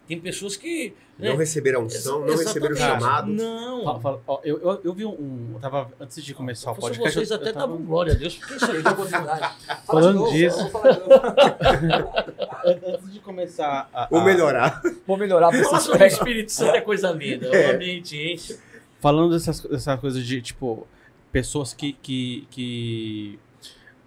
[SPEAKER 3] Tem pessoas que...
[SPEAKER 2] Não receberam a unção, não receberam o chamado.
[SPEAKER 3] Não.
[SPEAKER 1] Eu vi eu tava, antes de começar o podcast...
[SPEAKER 3] Vocês até estavam, glória a Deus, porque isso aí
[SPEAKER 4] Perdeu a oportunidade.
[SPEAKER 1] Falando disso.
[SPEAKER 4] Antes
[SPEAKER 1] Antes de começar
[SPEAKER 2] Ou melhorar.
[SPEAKER 4] Vou melhorar pra
[SPEAKER 3] falar
[SPEAKER 4] vocês.
[SPEAKER 3] sobre o Espírito Santo é coisa linda. O ambiente enche.
[SPEAKER 1] Falando dessas coisas de, tipo, pessoas que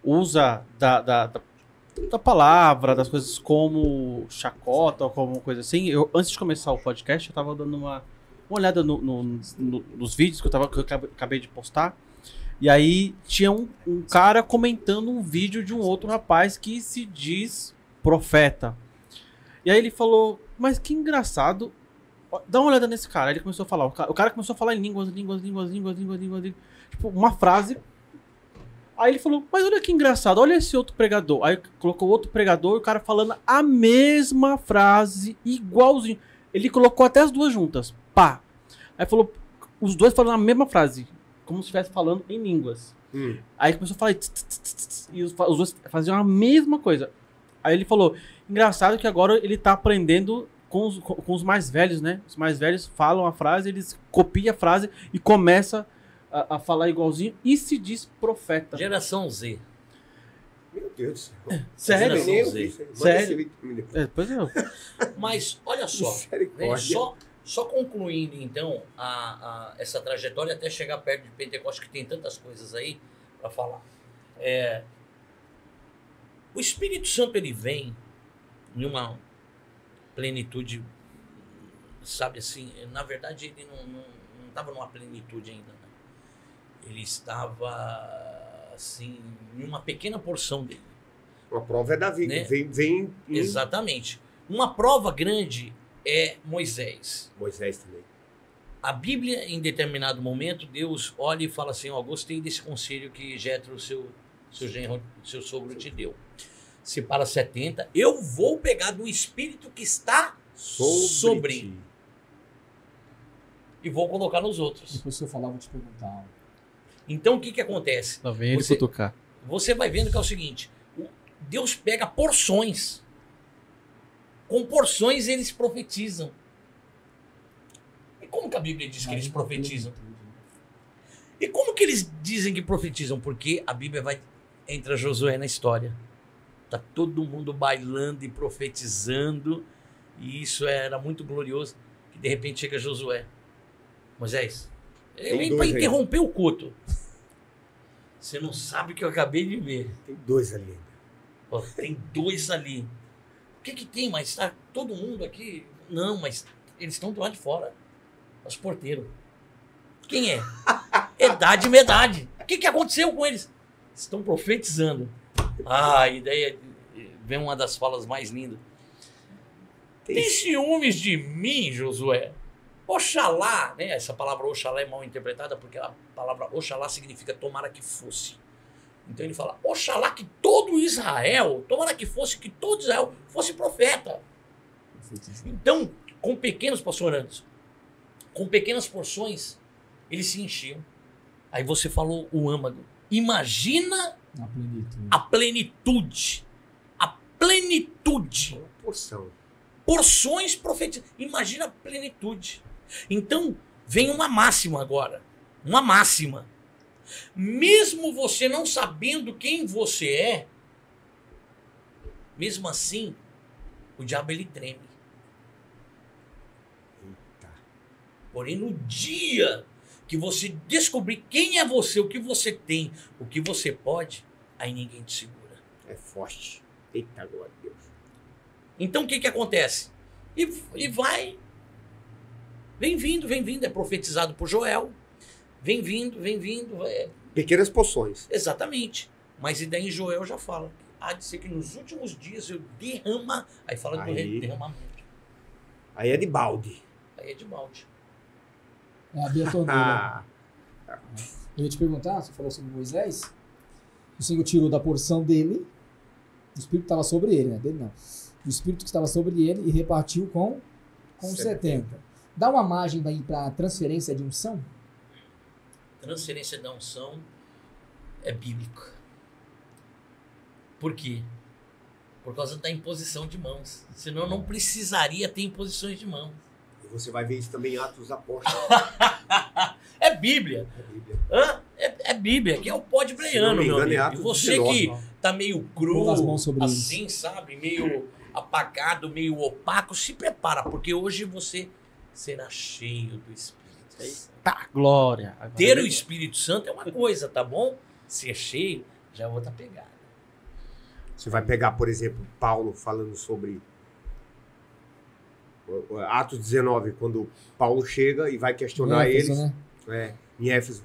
[SPEAKER 1] usa da palavra, das coisas como chacota ou como coisa assim. Antes de começar o podcast, eu tava dando uma olhada nos vídeos que eu acabei de postar. E aí tinha um cara comentando um vídeo de um outro rapaz que se diz profeta. E aí ele falou, mas que engraçado. Dá uma olhada nesse cara. Aí ele começou a falar. O cara começou a falar em línguas. Tipo, uma frase. Aí ele falou, mas olha que engraçado, olha esse outro pregador. Aí colocou outro pregador e o cara falando a mesma frase, igualzinho. Ele colocou até as duas juntas. Pá. Aí falou, os dois falando a mesma frase, como se estivesse falando em línguas. Aí começou a falar e os dois faziam a mesma coisa. Aí ele falou, engraçado que agora ele tá aprendendo com os mais velhos, né? Os mais velhos falam a frase, eles copiam a frase e começam a falar igualzinho e se diz profeta.
[SPEAKER 3] Geração Z.
[SPEAKER 2] Meu Deus do céu.
[SPEAKER 1] Sério?
[SPEAKER 2] Sério?
[SPEAKER 1] Pois é.
[SPEAKER 3] Mas, olha só, né, só concluindo, então, essa trajetória até chegar perto de Pentecostes, que tem tantas coisas aí para falar. O Espírito Santo, ele vem plenitude, sabe assim, na verdade ele não estava numa plenitude ainda, né? Ele estava assim, em uma pequena porção dele.
[SPEAKER 2] Uma prova é Davi,
[SPEAKER 3] Né?
[SPEAKER 2] vem
[SPEAKER 3] Exatamente. Uma prova grande é Moisés.
[SPEAKER 2] Moisés também.
[SPEAKER 3] A Bíblia, em determinado momento, Deus olha e fala assim, ó, gostei desse conselho que Jetro, seu genro, seu sogro te deu. Separa 70, eu vou pegar do espírito que está sobre
[SPEAKER 2] ti.
[SPEAKER 3] e vou colocar nos outros.
[SPEAKER 4] Depois se eu falar, eu vou te perguntar.
[SPEAKER 3] Então, o que acontece?
[SPEAKER 1] Lá vem ele
[SPEAKER 3] Você-
[SPEAKER 1] cutucar.
[SPEAKER 3] Você vai vendo que é o seguinte, Deus pega porções. Com porções eles profetizam. E como que a Bíblia diz que eles profetizam? E como que eles dizem que profetizam? Porque a Bíblia entra Josué na história. Tá todo mundo bailando e profetizando. E isso era muito glorioso. Que de repente chega Josué. Moisés, eu vim para interromper o culto. Você não sabe o que eu acabei de ver.
[SPEAKER 2] Tem 2 ali ainda.
[SPEAKER 3] Ó, tem 2 ali. O que tem? Mas tá todo mundo aqui? Não, mas eles estão do lado de fora. Os porteiros. Quem é? Edade e Medade. O que aconteceu com eles? Estão profetizando. Ah, e daí vem uma das falas mais lindas. Tem ciúmes de mim, Josué? Oxalá, né? Essa palavra Oxalá é mal interpretada porque a palavra Oxalá significa tomara que fosse. Então ele fala, oxalá que todo Israel, tomara que todo Israel fosse profeta. Então, com pequenos, pastor Anderson, com pequenas porções, eles se enchiam. Aí você falou o âmago. Imagina a plenitude. A plenitude.
[SPEAKER 2] Uma porção.
[SPEAKER 3] Porções proféticas. Imagina a plenitude. Então, vem uma máxima agora. Uma máxima. Mesmo você não sabendo quem você é, mesmo assim, o diabo ele treme.
[SPEAKER 2] Eita.
[SPEAKER 3] Porém, no dia que você descobrir quem é você, o que você tem, o que você pode, aí ninguém te segura.
[SPEAKER 2] É forte. Eita, glória a Deus.
[SPEAKER 3] Então, o que acontece? E vai. Vem vindo. É profetizado por Joel. Vem vindo.
[SPEAKER 2] Pequenas porções.
[SPEAKER 3] Exatamente. Mas e daí Joel já fala. Há de ser que nos últimos dias eu derrama. Aí fala do derramamento.
[SPEAKER 2] Aí é de balde.
[SPEAKER 3] Aí é de balde.
[SPEAKER 4] É a betoneira.
[SPEAKER 2] Ah,
[SPEAKER 4] Eu ia te perguntar, você falou sobre Moisés. O Senhor tirou da porção dele, o Espírito que estava sobre ele, né? Dele não. O Espírito que estava sobre ele e repartiu com 70. Dá uma margem daí para transferência de unção?
[SPEAKER 3] Transferência da unção é bíblico. Por quê? Por causa da imposição de mãos. Senão não precisaria ter imposições de mãos.
[SPEAKER 2] e você vai ver isso também em Atos dos Apóstolos.
[SPEAKER 3] É Bíblia.
[SPEAKER 2] É Bíblia.
[SPEAKER 3] Hã? É Bíblia, que é o pó de
[SPEAKER 2] Se não
[SPEAKER 3] breiano,
[SPEAKER 2] me
[SPEAKER 3] meu
[SPEAKER 2] engano, é
[SPEAKER 3] amigo.
[SPEAKER 2] Atos
[SPEAKER 3] E você
[SPEAKER 2] 19.
[SPEAKER 3] que tá meio cru,
[SPEAKER 4] Põe as mãos sobre
[SPEAKER 3] assim, sabe? Meio apagado, meio opaco, se prepara, porque hoje você será cheio do Espírito Santo.
[SPEAKER 1] Tá, glória. Agora
[SPEAKER 3] Ter o
[SPEAKER 1] vem-
[SPEAKER 3] Espírito Santo é uma coisa, tá bom? Ser cheio já é outra pegada.
[SPEAKER 2] Você vai pegar, por exemplo, Paulo falando sobre Atos 19, quando Paulo chega e vai questionar
[SPEAKER 4] Éfeso,
[SPEAKER 2] eles.
[SPEAKER 4] né?
[SPEAKER 2] Em Éfeso.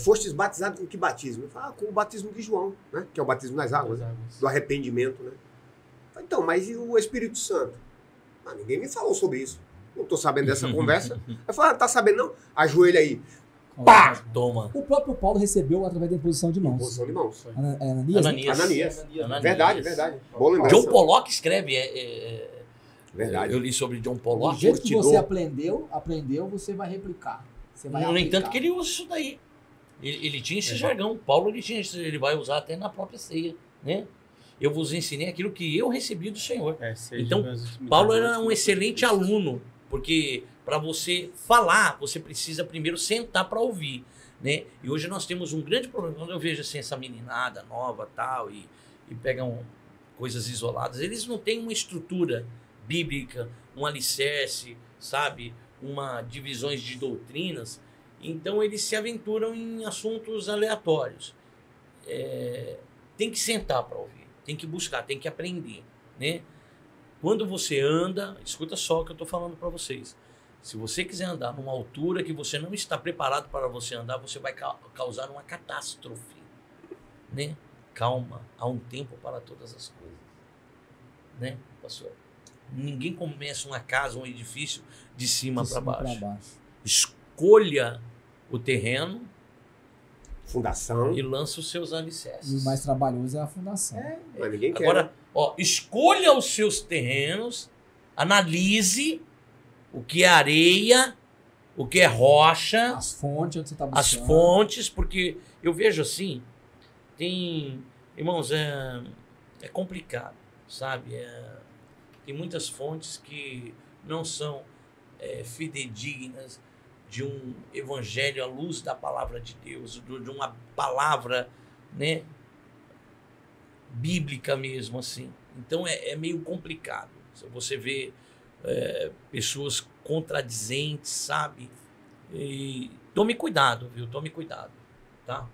[SPEAKER 2] Fostes batizados com que batismo? Ele fala, com o batismo de João, né? Que é o batismo nas águas, né? Do arrependimento, né? Então, mas e o Espírito Santo? Ah, ninguém me falou sobre isso. Não estou sabendo dessa conversa. Eu falo, tá sabendo não? Ajoelha aí. Pá!
[SPEAKER 3] Toma.
[SPEAKER 4] O próprio Paulo recebeu através da imposição de mãos.
[SPEAKER 2] Posição de mãos.
[SPEAKER 4] Ananias, né?
[SPEAKER 3] Ananias.
[SPEAKER 2] Verdade, verdade. Boa lembrança.
[SPEAKER 3] John Pollock escreve.
[SPEAKER 2] Verdade.
[SPEAKER 3] Eu li sobre John
[SPEAKER 4] Do
[SPEAKER 3] Pollock.
[SPEAKER 4] jeito que
[SPEAKER 2] curtidor.
[SPEAKER 4] você aprendeu, você vai replicar. Você vai
[SPEAKER 3] No
[SPEAKER 4] aplicar.
[SPEAKER 3] entanto, que ele usa isso daí. Ele tinha esse jargão. Paulo ele vai usar até na própria ceia, né? Eu vos ensinei aquilo que eu recebi do Senhor. Então, Paulo era um excelente aluno, porque para você falar, você precisa primeiro sentar para ouvir, né? E hoje nós temos um grande problema. Quando eu vejo assim, essa meninada nova tal, e pegam coisas isoladas, eles não têm uma estrutura bíblica, um alicerce, sabe? Uma divisões de doutrinas. Então eles se aventuram em assuntos aleatórios. Tem que sentar para ouvir, tem que buscar, tem que aprender, né? Quando você anda, escuta só o que eu estou falando para vocês. Se você quiser andar numa altura que você não está preparado para você andar, você vai causar uma catástrofe, né? Calma, há um tempo para todas as coisas, né, pastor? Ninguém começa uma casa, um edifício de cima para baixo. Escolha o terreno,
[SPEAKER 2] fundação,
[SPEAKER 3] e lança os seus alicerces.
[SPEAKER 4] E o mais trabalhoso é a fundação.
[SPEAKER 2] Mas ninguém quer.
[SPEAKER 3] Agora, escolha os seus terrenos, analise o que é areia, o que é rocha,
[SPEAKER 4] as fontes onde você está buscando.
[SPEAKER 3] As fontes, porque eu vejo assim, irmãos, é complicado, sabe? Tem muitas fontes que não são fidedignas de um evangelho à luz da palavra de Deus, de uma palavra, né, bíblica mesmo, assim. Então é meio complicado. Você vê pessoas contradizentes, sabe? E tome cuidado, viu? Tome cuidado, tá?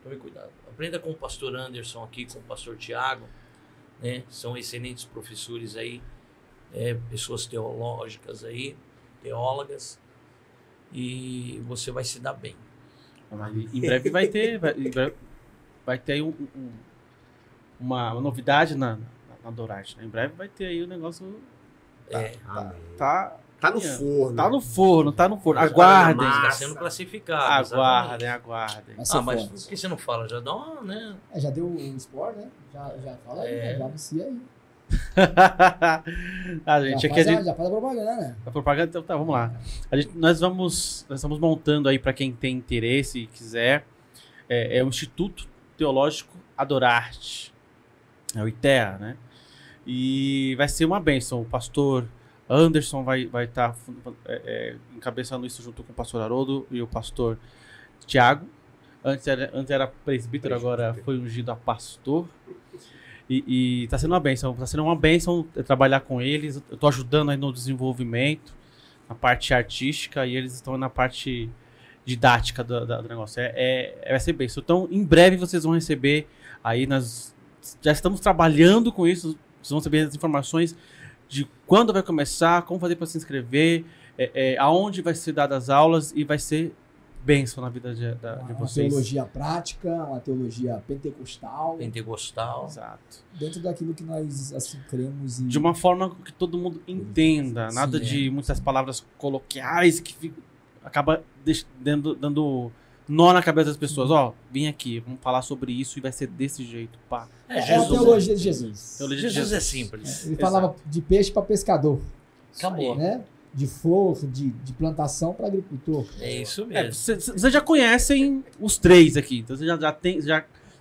[SPEAKER 3] Tome cuidado. Aprenda com o pastor Anderson aqui, com o pastor Tiago, né? São excelentes professores aí, pessoas teológicas aí, teólogas, e você vai se dar bem.
[SPEAKER 1] Em breve vai ter, vai ter aí uma novidade na Dorarte, né? Em breve vai ter aí o negócio. Tá no forno. Tá no forno. Aguardem.
[SPEAKER 3] Está sendo classificado.
[SPEAKER 1] Aguardem.
[SPEAKER 3] Mas por que você não fala? Já dá uma, né?
[SPEAKER 4] Já deu o spoiler, né? Já fala aí, já anuncia aí. Já faz a propaganda, né?
[SPEAKER 1] A propaganda, então tá, vamos lá. Nós estamos montando aí, para quem tem interesse e quiser, o Instituto Teológico Adorarte. É o ITEA, né? E vai ser uma bênção. O pastor Anderson vai estar encabeçando isso junto com o pastor Haroldo e o pastor Tiago. Antes era presbítero, agora foi ungido a pastor. E tá sendo uma bênção. Tá sendo uma bênção trabalhar com eles. Eu tô ajudando aí no desenvolvimento, na parte artística, e eles estão na parte didática do negócio. Vai ser bênção. Então, em breve vocês vão receber aí, nós já estamos trabalhando com isso. Vocês vão receber as informações de quando vai começar, como fazer para se inscrever, aonde vai ser dadas as aulas, e vai ser bênção na vida de vocês.
[SPEAKER 4] Uma teologia prática, uma teologia pentecostal.
[SPEAKER 1] Exato.
[SPEAKER 4] Dentro daquilo que nós assim cremos.
[SPEAKER 1] De uma forma que todo mundo entenda. Nada de muitas palavras coloquiais que acaba dando nó na cabeça das pessoas. Vem aqui, vamos falar sobre isso e vai ser desse jeito. Pá.
[SPEAKER 4] É a teologia de Jesus.
[SPEAKER 3] Jesus é simples.
[SPEAKER 4] Ele falava de peixe para pescador.
[SPEAKER 3] Acabou.
[SPEAKER 4] Né? De flor, de plantação para agricultor.
[SPEAKER 3] É isso mesmo.
[SPEAKER 1] Vocês já conhecem os três aqui. Então você já tem.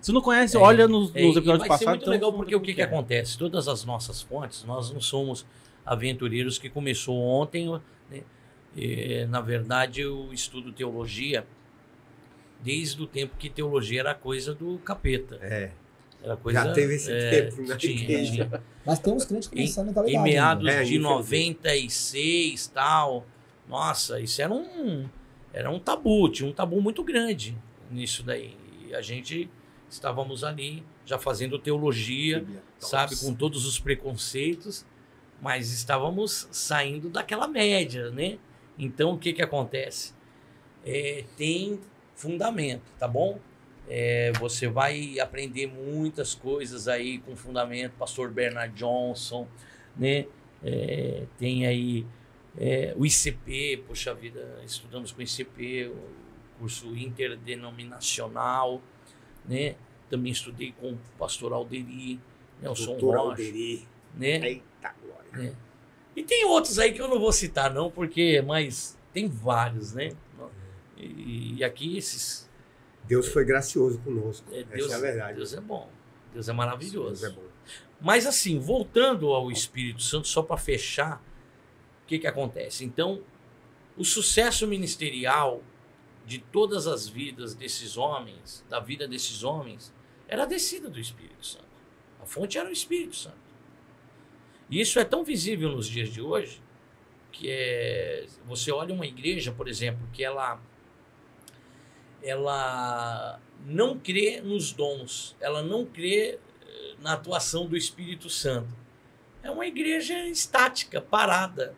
[SPEAKER 1] Se não conhece, olha nos episódios passados.
[SPEAKER 3] Vai ser muito legal, porque o que acontece? Todas as nossas fontes, nós não somos aventureiros que começou ontem. Né? Na verdade, eu estudo teologia desde o tempo que teologia era coisa do capeta. Era coisa,
[SPEAKER 2] já teve esse tempo na igreja.
[SPEAKER 4] Mas tem uns crentes começando a mentalidade.
[SPEAKER 3] Em meados de 96 tal. Nossa, isso era um tabu. Tinha um tabu muito grande nisso daí. E a gente estávamos ali já fazendo teologia, sabe, com todos os preconceitos, mas estávamos saindo daquela média, né? Então, o que acontece? Tem fundamento, tá bom? Você vai aprender muitas coisas aí com fundamento. Pastor Bernard Johnson, né? Tem aí o ICP, poxa vida, estudamos com o ICP, o curso interdenominacional, né? Também estudei com o pastor Alderi, Nelson Rocha, né?
[SPEAKER 2] Eita glória.
[SPEAKER 3] E tem outros aí que eu não vou citar não, mas tem vários, né? E aqui esses...
[SPEAKER 2] Deus foi gracioso conosco. Essa é a verdade.
[SPEAKER 3] Deus é bom. Deus é maravilhoso.
[SPEAKER 2] Deus é bom.
[SPEAKER 3] Mas assim, voltando ao Espírito Santo, só para fechar, o que acontece? Então, o sucesso ministerial de todas as vidas desses homens, da vida desses homens, era a descida do Espírito Santo. A fonte era o Espírito Santo. E isso é tão visível nos dias de hoje, que você olha uma igreja, por exemplo, que ela não crê nos dons, ela não crê na atuação do Espírito Santo. É uma igreja estática, parada,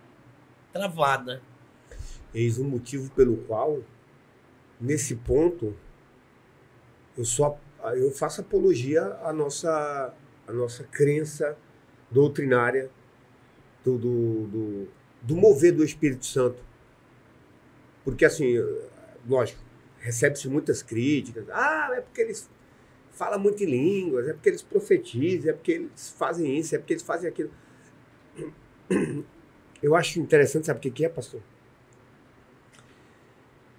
[SPEAKER 3] travada.
[SPEAKER 2] Eis o motivo pelo qual, nesse ponto, eu faço apologia à nossa crença doutrinária do mover do Espírito Santo. Porque, assim, lógico, recebe-se muitas críticas. É porque eles falam muito em línguas, é porque eles profetizam, é porque eles fazem isso, é porque eles fazem aquilo. Eu acho interessante, sabe o que é, pastor?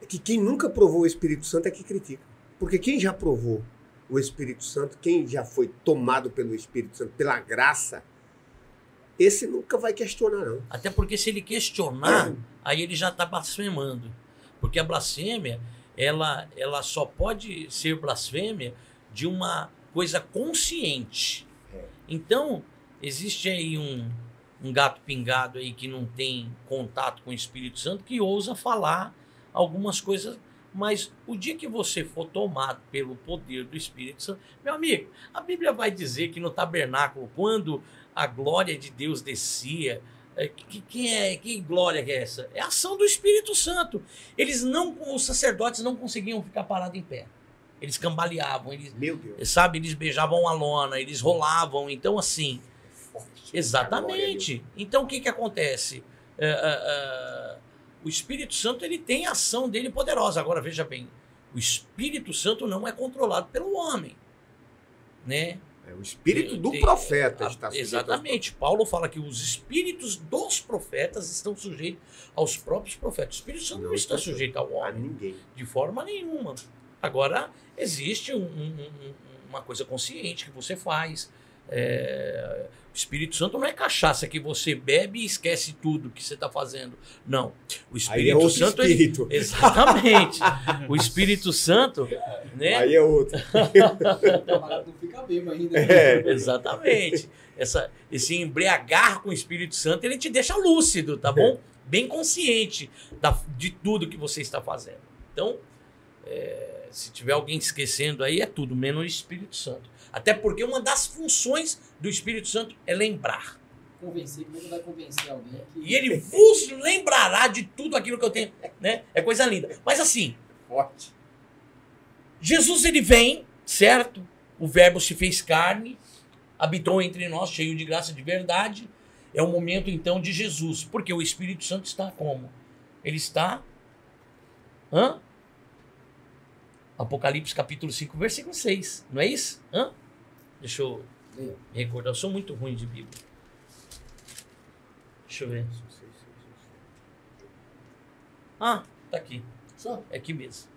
[SPEAKER 2] É que quem nunca provou o Espírito Santo é que critica. Porque quem já provou o Espírito Santo, quem já foi tomado pelo Espírito Santo, pela graça, esse nunca vai questionar, não.
[SPEAKER 3] Até porque se ele questionar, aí ele já está blasfemando. Porque a blasfêmia, ela só pode ser blasfêmia de uma coisa consciente. Então, existe aí um gato pingado aí que não tem contato com o Espírito Santo, que ousa falar algumas coisas, mas o dia que você for tomado pelo poder do Espírito Santo, meu amigo, a Bíblia vai dizer que no tabernáculo, quando a glória de Deus descia, que glória é essa? É a ação do Espírito Santo. Os sacerdotes não conseguiam ficar parados em pé. Eles cambaleavam,
[SPEAKER 2] Meu Deus.
[SPEAKER 3] sabe, eles beijavam a lona, eles rolavam. Então, assim, exatamente. Então, o que acontece? O Espírito Santo, ele tem a ação dele poderosa. Agora, veja bem, o Espírito Santo não é controlado pelo homem, né?
[SPEAKER 2] É o espírito do profeta está sujeito.
[SPEAKER 3] Exatamente. Paulo fala que os espíritos dos profetas estão sujeitos aos próprios profetas. O Espírito Santo não está sujeito ao
[SPEAKER 2] A
[SPEAKER 3] homem.
[SPEAKER 2] ninguém.
[SPEAKER 3] De forma nenhuma. Agora, existe uma coisa consciente que você faz. O Espírito Santo não é cachaça que você bebe e esquece tudo que você está fazendo. Não. O Espírito
[SPEAKER 2] Aí é outro
[SPEAKER 3] Santo.
[SPEAKER 2] espírito.
[SPEAKER 3] Exatamente. O Espírito Santo. Né?
[SPEAKER 2] Aí é outro.
[SPEAKER 4] O camarada não fica bêbado ainda.
[SPEAKER 3] Exatamente. Esse embriagar com o Espírito Santo, ele te deixa lúcido, tá bom? Bem consciente de tudo que você está fazendo. Então, se tiver alguém esquecendo aí, é tudo, menos o Espírito Santo. Até porque uma das funções do Espírito Santo é lembrar.
[SPEAKER 4] Convencer, como é que vai convencer alguém?
[SPEAKER 3] E ele vos lembrará de tudo aquilo que eu tenho, né? É coisa linda. Mas assim,
[SPEAKER 2] Forte.
[SPEAKER 3] Jesus, ele vem, certo? O verbo se fez carne, habitou entre nós, cheio de graça e de verdade. É o momento, então, de Jesus. Porque o Espírito Santo está como? Ele está... Apocalipse capítulo 5, versículo 6. Não é isso? Deixa eu me recordar. Eu sou muito ruim de Bíblia. Deixa eu ver. Tá aqui.
[SPEAKER 4] Só?
[SPEAKER 3] É aqui mesmo.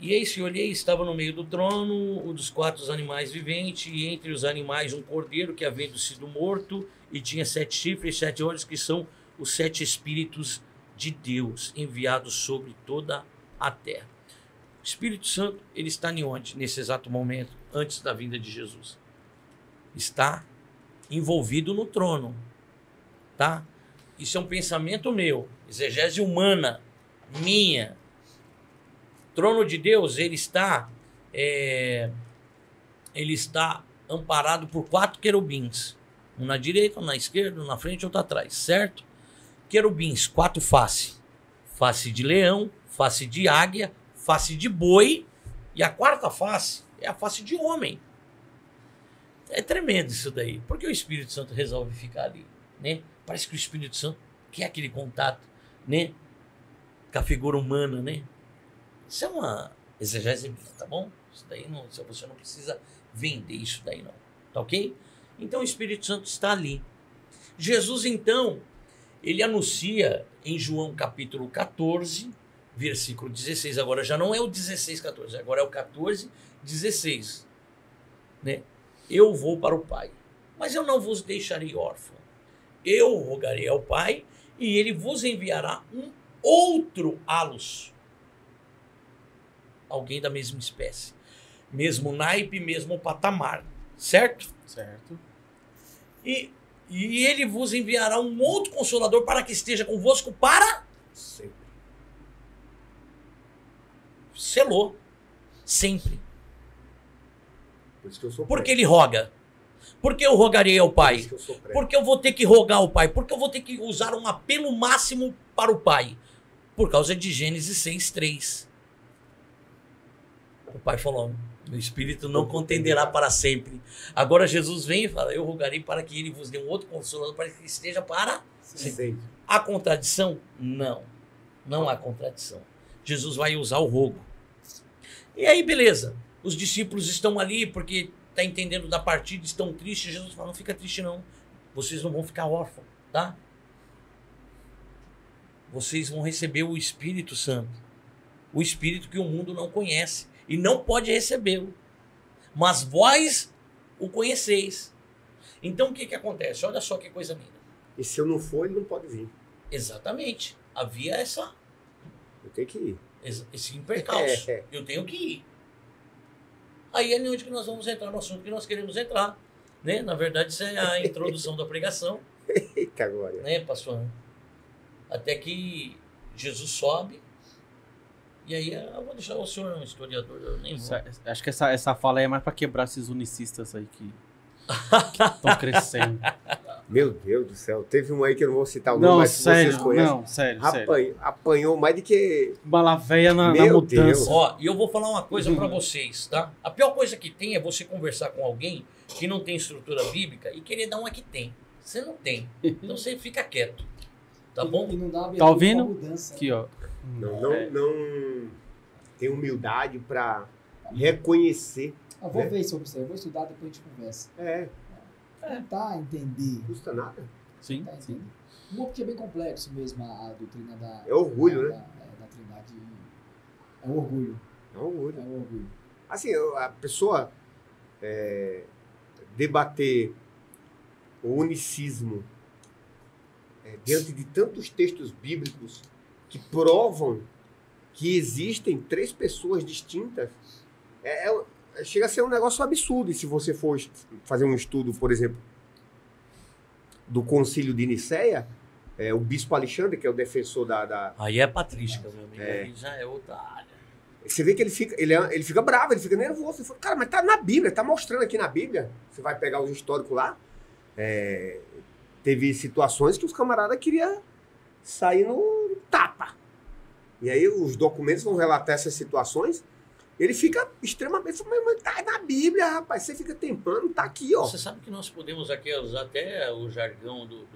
[SPEAKER 3] E eis que olhei, estava no meio do trono, dos 4 animais viventes, e entre os animais um cordeiro que havendo sido morto, e tinha 7 chifres e 7 olhos, que são os 7 Espíritos de Deus, enviados sobre toda a terra. O Espírito Santo, ele está em onde? Nesse exato momento, antes da vinda de Jesus. Está envolvido no trono, tá? Isso é um pensamento meu, exegese humana, minha. O trono de Deus, ele está amparado por 4 querubins. Um na direita, um na esquerda, um na frente e outro atrás, certo? Querubins, 4 faces. Face de leão, face de águia, face de boi. E a 4ª face é a face de homem. É tremendo isso daí. Por que o Espírito Santo resolve ficar ali? Né? Parece que o Espírito Santo quer aquele contato, né? Com a figura humana, né? Isso é uma exegese, tá bom? Isso daí não, você não precisa vender isso daí não, tá ok? Então o Espírito Santo está ali. Jesus, então, ele anuncia em João capítulo 14, versículo 16. Agora já não é o 16, 14, agora é o 14, 16. Né? Eu vou para o Pai, mas eu não vos deixarei órfão. Eu rogarei ao Pai e ele vos enviará um outro halos. Alguém da mesma espécie. Mesmo naipe, mesmo patamar. Certo?
[SPEAKER 1] Certo.
[SPEAKER 3] E ele vos enviará um outro consolador para que esteja convosco para
[SPEAKER 2] Sempre.
[SPEAKER 3] Selou. Sempre.
[SPEAKER 2] Por isso que eu sou
[SPEAKER 3] Porque
[SPEAKER 2] pré.
[SPEAKER 3] ele roga. Por que eu rogarei ao
[SPEAKER 2] Por
[SPEAKER 3] Pai?
[SPEAKER 2] isso que eu sou pré.
[SPEAKER 3] Porque eu vou ter que rogar ao Pai? Porque eu vou ter que usar um apelo máximo para o Pai? Por causa de Gênesis 6:3. O Pai falou, meu espírito não contenderá para sempre. Agora Jesus vem e fala, eu rogarei para que ele vos dê um outro consolador para que esteja para sempre.
[SPEAKER 2] Sempre.
[SPEAKER 3] Há contradição? Não. Não há contradição. Jesus vai usar o rogo. E aí, beleza. Os discípulos estão ali porque tá entendendo da partida, estão tristes. Jesus fala, não fica triste não. Vocês não vão ficar órfãos, tá? Vocês vão receber o Espírito Santo. O Espírito que o mundo não conhece. E não pode recebê-lo. Mas vós o conheceis. Então o que acontece? Olha só que coisa linda.
[SPEAKER 2] E se eu não for, ele não pode vir.
[SPEAKER 3] Exatamente. Havia essa...
[SPEAKER 2] Eu tenho que ir.
[SPEAKER 3] esse percalço. Eu tenho que ir. Aí é onde que nós vamos entrar no assunto que nós queremos entrar. Né? Na verdade, isso é a introdução da pregação.
[SPEAKER 2] Eita, glória.
[SPEAKER 3] Né, pastor? Até que Jesus sobe. E aí eu vou deixar o senhor um historiador. Eu nem vou.
[SPEAKER 1] Acho que essa fala aí é mais pra quebrar esses unicistas aí que estão crescendo.
[SPEAKER 2] Meu Deus do céu. Teve um aí que eu não vou citar o nome,
[SPEAKER 1] Não,
[SPEAKER 2] mas se vocês
[SPEAKER 1] sério,
[SPEAKER 2] conhecem.
[SPEAKER 1] não, sério.
[SPEAKER 2] Apanhou mais do que...
[SPEAKER 1] Balavéia na
[SPEAKER 2] Meu
[SPEAKER 1] mudança.
[SPEAKER 2] Deus.
[SPEAKER 3] Ó, e eu vou falar uma coisa pra vocês, tá? A pior coisa que tem é você conversar com alguém que não tem estrutura bíblica e querer dar uma que tem. Você não tem. Então você fica quieto. Tá bom?
[SPEAKER 4] E não dá uma
[SPEAKER 1] Tá
[SPEAKER 4] abertura
[SPEAKER 1] ouvindo?
[SPEAKER 4] pra mudança.
[SPEAKER 1] Aqui, ó.
[SPEAKER 2] Não tem humildade para reconhecer.
[SPEAKER 4] Eu vou
[SPEAKER 2] né?
[SPEAKER 4] ver sobre isso aí, eu vou estudar, depois a gente conversa. Tentar entender.
[SPEAKER 2] Não custa nada.
[SPEAKER 1] Sim,
[SPEAKER 4] Tentar
[SPEAKER 1] sim.
[SPEAKER 4] entender. Porque é bem complexo mesmo a doutrina da...
[SPEAKER 2] É orgulho, né?
[SPEAKER 4] Da Trindade. É orgulho.
[SPEAKER 2] É um orgulho.
[SPEAKER 4] É orgulho.
[SPEAKER 2] Assim, a pessoa debater o unicismo diante de tantos textos bíblicos que provam que existem três pessoas distintas, chega a ser um negócio absurdo. E se você for fazer um estudo, por exemplo, do Concílio de Nicéia, o bispo Alexandre, que é o defensor da...
[SPEAKER 3] Aí é patrística, meu amigo. Aí já é outra área.
[SPEAKER 2] Você vê que ele fica bravo, ele fica nervoso. Ele fala, cara, mas tá na Bíblia, tá mostrando aqui na Bíblia. Você vai pegar os históricos lá. Teve situações que os camaradas queriam sair no tapa. E aí os documentos vão relatar essas situações. Ele fica extremamente... Mas tá na Bíblia, rapaz. Você fica tempando, tá aqui, ó.
[SPEAKER 3] Você sabe que nós podemos aqui usar até o jargão do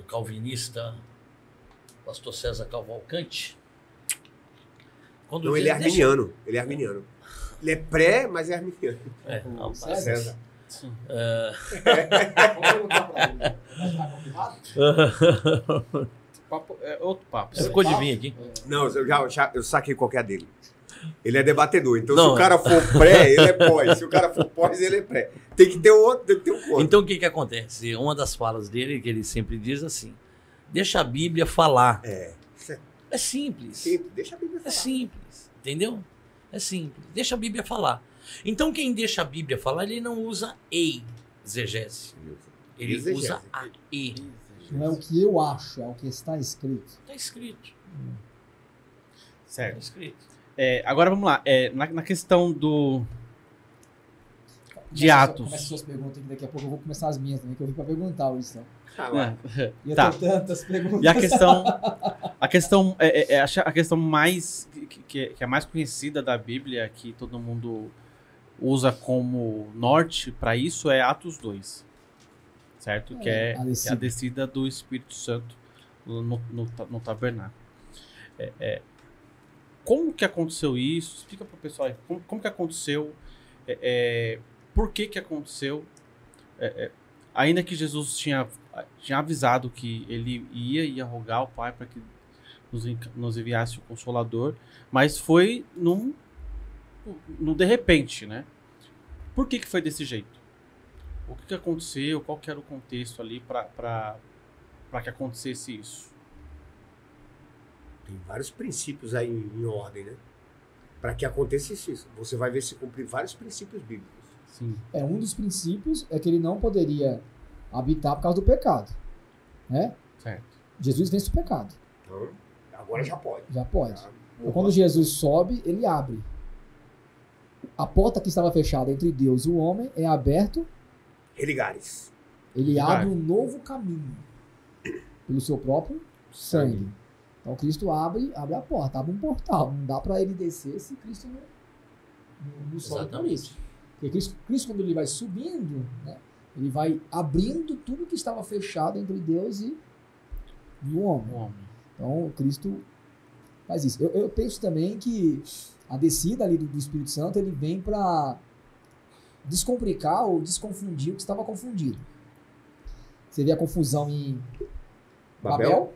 [SPEAKER 3] calvinista, pastor César Cavalcante. Quando
[SPEAKER 2] Não, ele é arminiano. Ele é arminiano. Ele é pré, mas é arminiano.
[SPEAKER 4] O
[SPEAKER 2] César.
[SPEAKER 4] Vamos perguntar pra ele. Vai ficar confirmado?
[SPEAKER 1] Outro papo.
[SPEAKER 3] Você pode vir aqui.
[SPEAKER 2] Não, eu saquei qual que é a dele. Ele é debatedor. Então,
[SPEAKER 3] Não.
[SPEAKER 2] se o cara for pré, ele é pós. Se o cara for pós, ele é pré. Tem que ter o outro, tem que ter o outro.
[SPEAKER 3] Então o que acontece? Uma das falas dele, que ele sempre diz assim, deixa a Bíblia falar. É simples.
[SPEAKER 2] Sempre, deixa a Bíblia
[SPEAKER 3] É
[SPEAKER 2] falar.
[SPEAKER 3] simples, entendeu? É simples. Deixa a Bíblia falar. Então quem deixa a Bíblia falar, ele não usa exegese. Ele
[SPEAKER 2] Exegese.
[SPEAKER 3] usa a e.
[SPEAKER 4] Não é o que eu acho, é o que está escrito.
[SPEAKER 3] Está escrito. Está
[SPEAKER 1] Certo.
[SPEAKER 3] escrito.
[SPEAKER 1] Agora vamos lá. Na questão de
[SPEAKER 4] Começa
[SPEAKER 1] Atos.
[SPEAKER 4] as suas perguntas, que daqui a pouco eu vou começar as minhas também, que eu vim pra perguntar hoje. Então.
[SPEAKER 2] Ah, lá.
[SPEAKER 4] E eu
[SPEAKER 1] Tá.
[SPEAKER 4] tenho tantas perguntas.
[SPEAKER 1] E a questão mais que é mais conhecida da Bíblia, que todo mundo usa como norte para isso, é Atos 2. Certo? Que é a descida do Espírito Santo no tabernáculo. Como que aconteceu isso? Explica para o pessoal aí. Como que aconteceu? Por que aconteceu? Ainda que Jesus tinha avisado que ele ia rogar ao Pai para que nos enviasse o Consolador, mas foi no de repente, né? Por que foi desse jeito? O que aconteceu? Qual que era o contexto ali para que acontecesse isso?
[SPEAKER 2] Tem vários princípios aí em ordem, né? Para que acontecesse isso. Você vai ver se cumprir vários princípios bíblicos.
[SPEAKER 1] Sim.
[SPEAKER 4] Um dos princípios é que ele não poderia habitar por causa do pecado. Né?
[SPEAKER 1] Certo.
[SPEAKER 4] Jesus vence o pecado.
[SPEAKER 2] Então, agora já pode.
[SPEAKER 4] Já pode.
[SPEAKER 2] Já-
[SPEAKER 4] Então, quando Jesus sobe, ele abre. a porta que estava fechada entre Deus e o homem é aberto,
[SPEAKER 2] Religares.
[SPEAKER 4] ele abre um novo caminho pelo seu próprio sangue. Então Cristo abre a porta, abre um portal. Não dá para ele descer se Cristo não sobe por isso. Porque Cristo, quando ele vai subindo, né, ele vai abrindo tudo que estava fechado entre Deus e o homem. Então Cristo faz isso. Eu penso também que a descida ali do Espírito Santo, ele vem para descomplicar ou desconfundir o que estava confundido. Você vê a confusão em Babel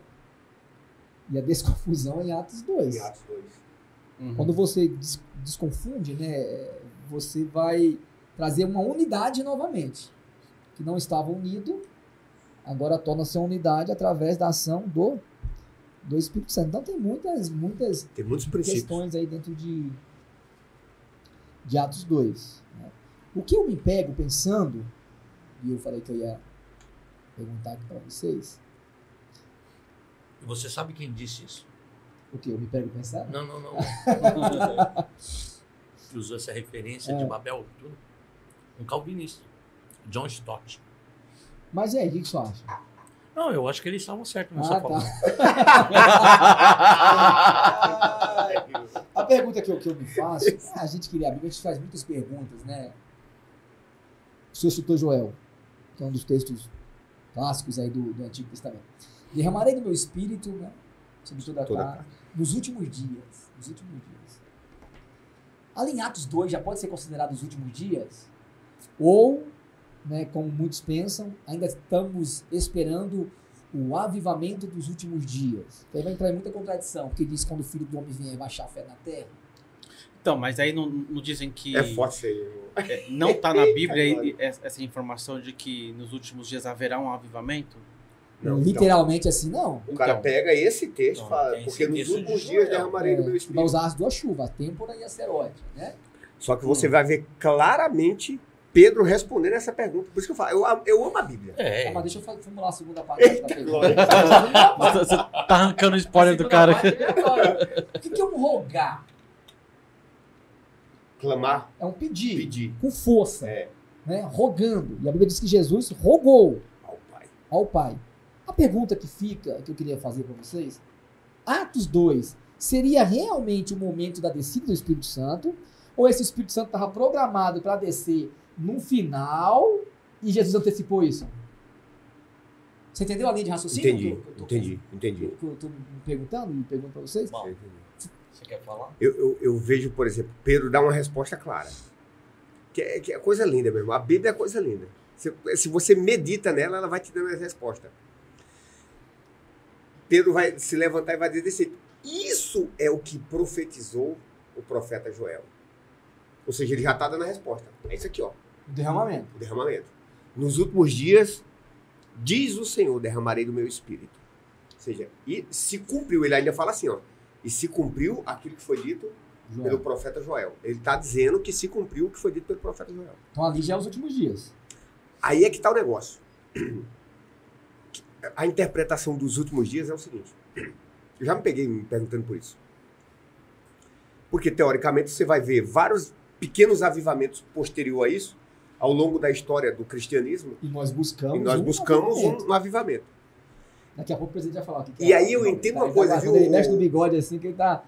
[SPEAKER 4] e a desconfusão em Atos 2. Quando você desconfunde, né, você vai trazer uma unidade novamente. Que não estava unido, agora torna-se uma unidade através da ação do Espírito Santo. Então tem muitas questões aí dentro de Atos 2. Né? O que eu me pego pensando, e eu falei que eu ia perguntar aqui para vocês.
[SPEAKER 3] Você sabe quem disse isso?
[SPEAKER 4] O que? Eu me pego pensando?
[SPEAKER 3] Não. Que usou essa referência de Babel, tudo. Um calvinista. John Stott.
[SPEAKER 4] Mas e aí, o que você acha?
[SPEAKER 3] Não, eu acho que eles estavam certos nessa forma.
[SPEAKER 4] A pergunta que eu me faço, a gente queria abrir, a gente faz muitas perguntas, né? O senhor citou Joel, que é um dos textos clássicos aí do Antigo Testamento. Derramarei do meu espírito, né, sobre toda a carne, nos últimos dias. Ali em Atos 2 já pode ser considerado os últimos dias? Ou, né, como muitos pensam, ainda estamos esperando o avivamento dos últimos dias? Aí vai entrar em muita contradição, porque diz que quando o Filho do Homem vier, vai achar fé na terra.
[SPEAKER 1] Então, mas aí não dizem que...
[SPEAKER 2] É forte aí.
[SPEAKER 1] Não está na Bíblia essa informação de que nos últimos dias haverá um avivamento?
[SPEAKER 4] Não, literalmente assim, não.
[SPEAKER 2] O cara pega esse texto e fala, porque nos últimos dias derramarei do meu espírito.
[SPEAKER 4] Vai usar as duas chuvas, a têmpora e a seróide, né?
[SPEAKER 2] Só que você vai ver claramente Pedro respondendo essa pergunta. Por isso que eu falo, eu amo a Bíblia.
[SPEAKER 4] Mas deixa eu formular a segunda parte da pergunta.
[SPEAKER 1] Você tá arrancando o spoiler do cara.
[SPEAKER 4] O que é um rogar?
[SPEAKER 2] Clamar.
[SPEAKER 4] É um pedir. Com força. Né? Rogando. E a Bíblia diz que Jesus rogou ao Pai. A pergunta que fica, que eu queria fazer para vocês, Atos 2, seria realmente o momento da descida do Espírito Santo? Ou esse Espírito Santo estava programado para descer no final e Jesus antecipou isso? Você entendeu a linha de raciocínio?
[SPEAKER 2] Entendi.
[SPEAKER 4] Que eu estou me perguntando e pergunto para vocês?
[SPEAKER 3] Bom, você quer falar?
[SPEAKER 2] Eu vejo, por exemplo, Pedro dá uma resposta clara. Que é coisa linda mesmo. A Bíblia é coisa linda. Se você medita nela, ela vai te dando a resposta. Pedro vai se levantar e vai dizer assim, isso é o que profetizou o profeta Joel. Ou seja, ele já está dando a resposta. É isso aqui, ó.
[SPEAKER 4] O derramamento.
[SPEAKER 2] Nos últimos dias, diz o Senhor, derramarei do meu espírito. Ou seja, e se cumpriu, ele ainda fala assim, ó. E se cumpriu aquilo que foi dito pelo profeta Joel. Ele está dizendo que se cumpriu o que foi dito pelo profeta Joel.
[SPEAKER 4] Então ali já é os últimos dias.
[SPEAKER 2] Aí é que está o negócio. A interpretação dos últimos dias é o seguinte. Eu já me peguei me perguntando por isso. Porque, teoricamente, você vai ver vários pequenos avivamentos posterior a isso, ao longo da história do cristianismo.
[SPEAKER 4] E nós buscamos
[SPEAKER 2] um avivamento.
[SPEAKER 4] Daqui a pouco o presidente vai falar.
[SPEAKER 2] E aí eu entendo uma coisa, viu?
[SPEAKER 4] Ele mexe no bigode assim que ele tá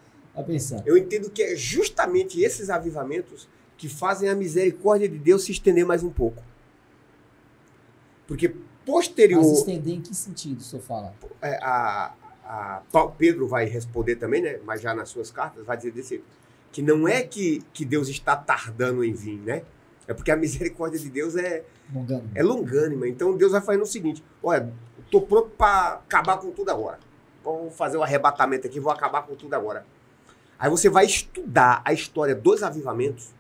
[SPEAKER 4] pensando.
[SPEAKER 2] Eu entendo que é justamente esses avivamentos que fazem a misericórdia de Deus se estender mais um pouco. Porque posterior...
[SPEAKER 4] Mas estender em que sentido, o senhor fala?
[SPEAKER 2] Pedro vai responder também, né? Mas já nas suas cartas, vai dizer desse jeito. Que não é que Deus está tardando em vir, né? É porque a misericórdia de Deus é longânima. Então Deus vai fazendo o seguinte, olha, estou pronto para acabar com tudo agora. Vamos fazer o arrebatamento aqui, vou acabar com tudo agora. Aí você vai estudar a história dos avivamentos,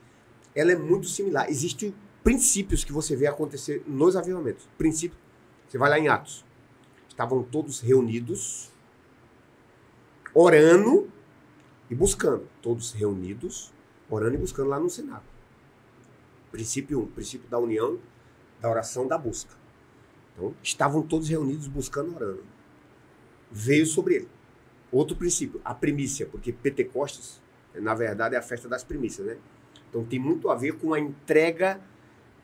[SPEAKER 2] ela é muito similar. Existem princípios que você vê acontecer nos avivamentos. Princípio, você vai lá em Atos. Estavam todos reunidos, orando e buscando. Todos reunidos, orando e buscando lá no cenáculo. Princípio 1, princípio da união, da oração, da busca. Então, estavam todos reunidos, buscando, orando. Veio sobre ele. Outro princípio, a primícia, porque Pentecostes, na verdade, é a festa das primícias, né? Então tem muito a ver com a entrega,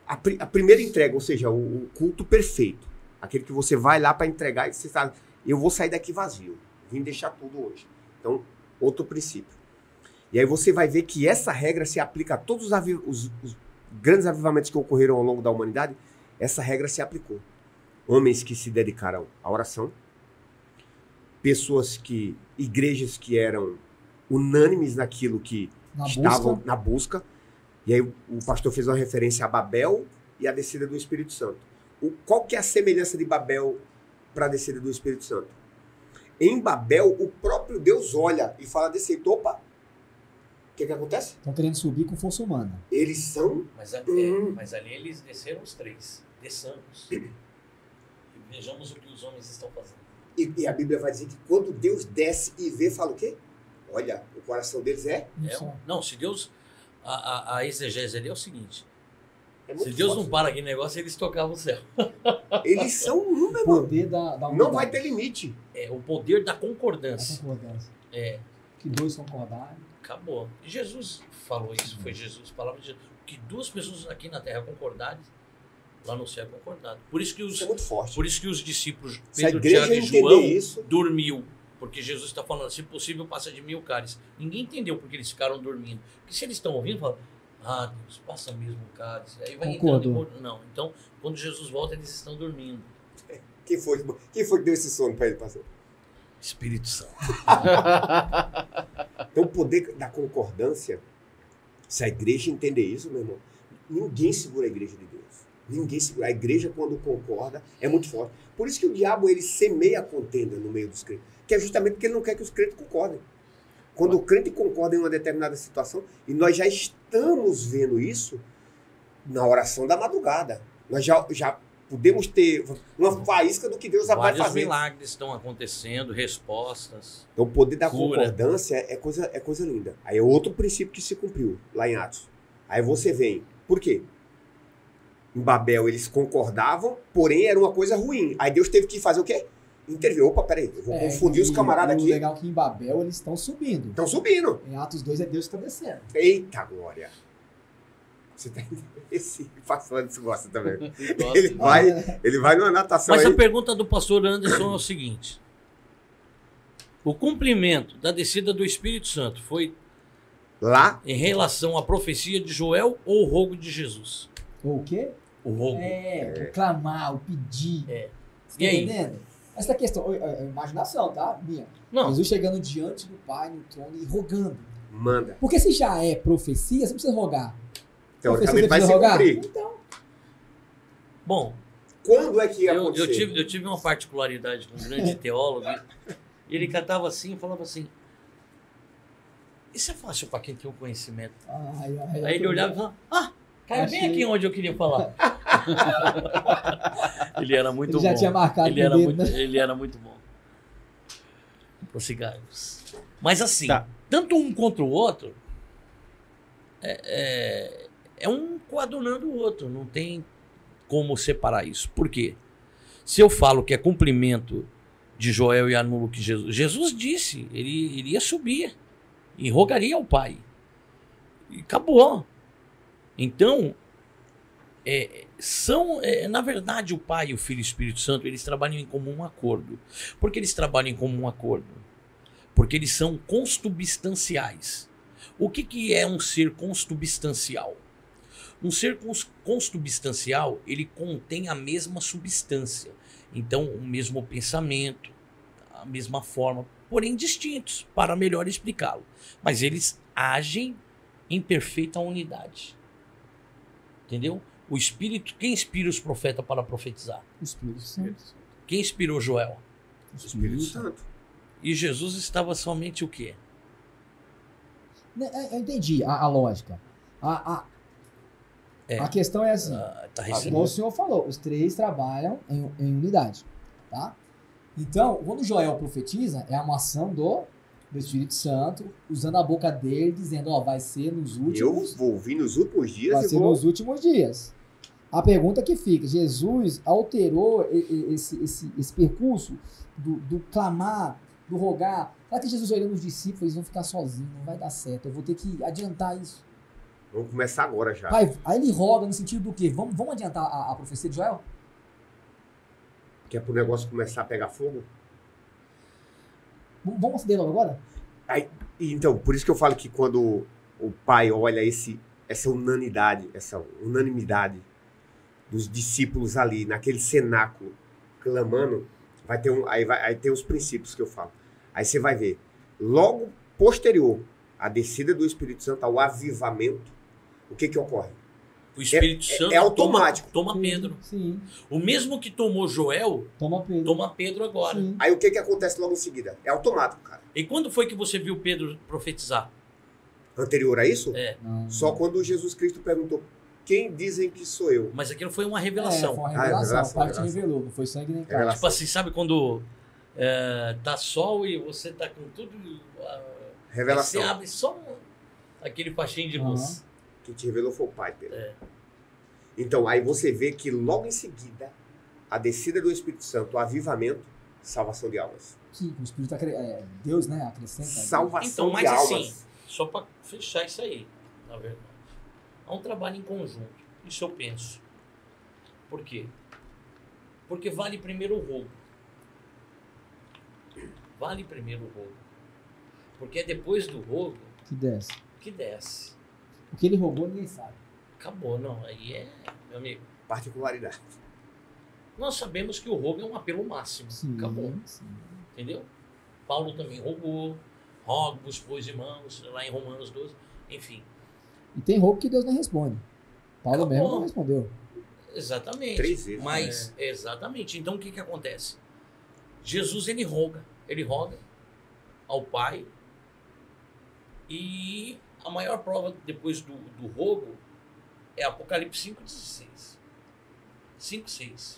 [SPEAKER 2] a primeira entrega, ou seja, o culto perfeito. Aquele que você vai lá para entregar e você sabe, eu vou sair daqui vazio, vim deixar tudo hoje. Então, outro princípio. E aí você vai ver que essa regra se aplica a todos os grandes avivamentos que ocorreram ao longo da humanidade. Essa regra se aplicou. Homens que se dedicaram à oração, igrejas que eram unânimes naquilo que estavam na busca. E aí o pastor fez uma referência a Babel e a descida do Espírito Santo. Qual que é a semelhança de Babel para a descida do Espírito Santo? Em Babel, o próprio Deus olha e fala desse jeito, opa, o que acontece?
[SPEAKER 4] Estão querendo subir com força humana.
[SPEAKER 2] Eles são...
[SPEAKER 3] Mas ali eles desceram os 3. Desçamos. E vejamos o que os homens estão fazendo.
[SPEAKER 2] E a Bíblia vai dizer que quando Deus desce e vê, fala o quê? Olha, o coração deles
[SPEAKER 3] Não, se Deus... A exegese ali é o seguinte. Se Deus
[SPEAKER 2] forte,
[SPEAKER 3] não para aquele negócio, eles tocavam o céu.
[SPEAKER 2] Eles são um, meu
[SPEAKER 4] O
[SPEAKER 2] irmão.
[SPEAKER 4] poder da
[SPEAKER 2] Não vai ter limite.
[SPEAKER 3] É o poder da concordância.
[SPEAKER 4] A concordância.
[SPEAKER 3] Que
[SPEAKER 4] 2 concordarem.
[SPEAKER 3] Acabou. E Jesus falou isso, foi Jesus, palavra de Jesus. Que 2 pessoas aqui na terra concordarem, lá no céu concordado. Por isso que
[SPEAKER 2] Isso é muito forte.
[SPEAKER 3] Por isso que os discípulos,
[SPEAKER 2] Se a
[SPEAKER 3] Pedro,
[SPEAKER 2] igreja
[SPEAKER 3] Tiago e
[SPEAKER 2] entender
[SPEAKER 3] João,
[SPEAKER 2] isso...
[SPEAKER 3] dormiu. Porque Jesus está falando, se possível, passa de 1000 cálices. Ninguém entendeu porque eles ficaram dormindo. Porque se eles estão ouvindo, falam, Deus, passa mesmo o cálice. Aí vai entrando. Não, então, quando Jesus volta, eles estão dormindo.
[SPEAKER 2] Quem foi que deu esse sono para ele, pastor?
[SPEAKER 3] Espírito Santo.
[SPEAKER 2] Então, o poder da concordância, se a igreja entender isso, meu irmão, ninguém segura a igreja de Deus. Ninguém segura. A igreja, quando concorda, é muito forte. Por isso que o diabo, ele semeia a contenda no meio dos crentes. Que é justamente porque ele não quer que os crentes concordem. Quando o crente concorda em uma determinada situação, e nós já estamos vendo isso na oração da madrugada. Nós já podemos ter uma faísca do que Deus vai fazer.
[SPEAKER 3] Vários milagres estão acontecendo, respostas.
[SPEAKER 2] Então, o poder da
[SPEAKER 3] cura.
[SPEAKER 2] concordância é coisa linda. Aí é outro princípio que se cumpriu lá em Atos. Aí você vem. Por quê? Em Babel eles concordavam, porém era uma coisa ruim. Aí Deus teve que fazer o quê? Intervir. Opa, peraí, eu vou confundir os camaradas aqui.
[SPEAKER 4] O legal é que em Babel eles estão subindo.
[SPEAKER 2] Estão subindo.
[SPEAKER 4] Em Atos 2 é Deus que está descendo.
[SPEAKER 2] Eita glória. Você tá entendendo? Esse pastor gosta também. Ele vai numa natação.
[SPEAKER 3] Mas
[SPEAKER 2] aí.
[SPEAKER 3] a pergunta do pastor Anderson é o seguinte. O cumprimento da descida do Espírito Santo foi
[SPEAKER 2] lá
[SPEAKER 3] em relação à profecia de Joel ou o rogo de Jesus?
[SPEAKER 4] Ou o quê?
[SPEAKER 3] O rogo.
[SPEAKER 4] O clamar, o pedir. Você tá
[SPEAKER 3] E aí?
[SPEAKER 4] entendendo? Essa questão, é imaginação, tá? Minha.
[SPEAKER 3] Não.
[SPEAKER 4] Jesus chegando diante do Pai no trono e rogando.
[SPEAKER 2] manda.
[SPEAKER 4] Porque se já é profecia, você não precisa rogar.
[SPEAKER 2] Teoricamente vai se
[SPEAKER 4] rogar?
[SPEAKER 2] cumprir.
[SPEAKER 4] Então,
[SPEAKER 3] Bom,
[SPEAKER 2] Quando é que ia acontecer?
[SPEAKER 3] eu tive uma particularidade com um grande teólogo. E ele cantava assim e falava assim: isso é fácil para quem tem o conhecimento. Aí ele olhava e falava: caiu bem aqui onde eu queria falar. Ele era muito bom.
[SPEAKER 4] Ele já tinha marcado
[SPEAKER 3] ele era
[SPEAKER 4] o dedo,
[SPEAKER 3] muito,
[SPEAKER 4] né?
[SPEAKER 3] ele era muito bom. Prossigamos. Mas assim,
[SPEAKER 1] Tá.
[SPEAKER 3] tanto um contra o outro é um coadunando o outro. Não tem como separar isso. Por quê? Se eu falo que é cumprimento de Joel e anulo que Jesus disse, ele iria subir e rogaria ao Pai. E acabou. Então, na verdade, o Pai, o Filho e o Espírito Santo, eles trabalham em comum acordo. Por que eles trabalham em comum acordo? Porque eles são consubstanciais. O que é um ser consubstancial? Um ser consubstancial, ele contém a mesma substância. Então, o mesmo pensamento, a mesma forma, porém distintos, para melhor explicá-lo. Mas eles agem em perfeita unidade. Entendeu? O Espírito, quem inspira os profetas para profetizar?
[SPEAKER 4] O Espírito Santo.
[SPEAKER 3] Quem inspirou Joel?
[SPEAKER 4] O
[SPEAKER 2] Espírito Santo.
[SPEAKER 3] E Jesus estava somente o quê?
[SPEAKER 4] Eu entendi a lógica. A questão é assim.
[SPEAKER 3] Tá
[SPEAKER 4] Como o
[SPEAKER 3] recebendo.
[SPEAKER 4] senhor falou, os três trabalham em unidade. Tá? Então, quando Joel profetiza, é uma ação do Espírito Santo, usando a boca dele, dizendo, vai ser nos
[SPEAKER 2] Eu
[SPEAKER 4] últimos...
[SPEAKER 2] vou vir nos últimos dias
[SPEAKER 4] Vai
[SPEAKER 2] e
[SPEAKER 4] ser
[SPEAKER 2] vou...
[SPEAKER 4] nos últimos dias. A pergunta que fica, Jesus alterou esse percurso do clamar, do rogar. Será que Jesus olhando os discípulos, eles vão ficar sozinhos, não vai dar certo, eu vou ter que adiantar isso.
[SPEAKER 2] Vamos começar agora já.
[SPEAKER 4] Pai, aí ele roga no sentido do quê? Vamos adiantar a profecia de Joel?
[SPEAKER 2] Que é pro negócio começar a pegar fogo.
[SPEAKER 4] Vamos acender logo agora?
[SPEAKER 2] Então, por isso que eu falo que quando o pai olha essa unanimidade dos discípulos ali, naquele cenáculo, clamando, aí tem os princípios que eu falo. Aí você vai ver, logo posterior à descida do Espírito Santo, ao avivamento, o que ocorre?
[SPEAKER 3] O Espírito Santo
[SPEAKER 2] é automático.
[SPEAKER 3] toma Pedro.
[SPEAKER 4] Sim.
[SPEAKER 3] O mesmo que tomou Joel,
[SPEAKER 4] Toma
[SPEAKER 3] Pedro agora.
[SPEAKER 4] Sim.
[SPEAKER 2] Aí o que acontece logo em seguida? É automático, cara.
[SPEAKER 3] E quando foi que você viu Pedro profetizar?
[SPEAKER 2] Anterior a isso?
[SPEAKER 3] É.
[SPEAKER 2] Só quando Jesus Cristo perguntou, quem dizem que sou eu?
[SPEAKER 3] Mas aquilo foi uma revelação.
[SPEAKER 4] Foi uma revelação.
[SPEAKER 2] revelação,
[SPEAKER 4] O pai te
[SPEAKER 2] revelação.
[SPEAKER 4] revelou, não foi sangue nem carne.
[SPEAKER 2] Revelação.
[SPEAKER 3] Tipo assim, sabe quando tá sol e você tá com tudo...
[SPEAKER 2] Revelação.
[SPEAKER 3] Você abre só aquele faixinho de luz.
[SPEAKER 2] Quem te revelou foi o pai, Pedro.
[SPEAKER 3] É.
[SPEAKER 2] Então, aí você vê que logo em seguida, a descida do Espírito Santo, o avivamento, salvação de almas.
[SPEAKER 4] Sim, o Espírito Deus, né, acrescenta.
[SPEAKER 2] Salvação
[SPEAKER 3] Então, mas
[SPEAKER 2] de almas.
[SPEAKER 3] assim, só para fechar isso aí, na verdade. É um trabalho em conjunto. Isso eu penso. Por quê? Porque vale primeiro o rogo. Vale primeiro o rogo. Porque é depois do rogo
[SPEAKER 4] Que desce.
[SPEAKER 3] que desce.
[SPEAKER 4] O que ele roubou, ninguém sabe.
[SPEAKER 3] Acabou, não. Aí meu amigo.
[SPEAKER 2] Particularidade.
[SPEAKER 3] Nós sabemos que o rogo é um apelo máximo.
[SPEAKER 4] Sim,
[SPEAKER 3] Acabou.
[SPEAKER 4] sim.
[SPEAKER 3] Entendeu? Paulo também rogou. Rogo-vos, pois, irmãos, lá em Romanos 12. Enfim.
[SPEAKER 4] E tem roubo que Deus não responde. Paulo
[SPEAKER 3] Acabou.
[SPEAKER 4] mesmo não respondeu.
[SPEAKER 3] Exatamente.
[SPEAKER 2] 3 vezes.
[SPEAKER 3] Mas, exatamente. Então, o que acontece? Jesus, ele roga ao Pai. E a maior prova depois do rogo é Apocalipse 5,16. 5,6.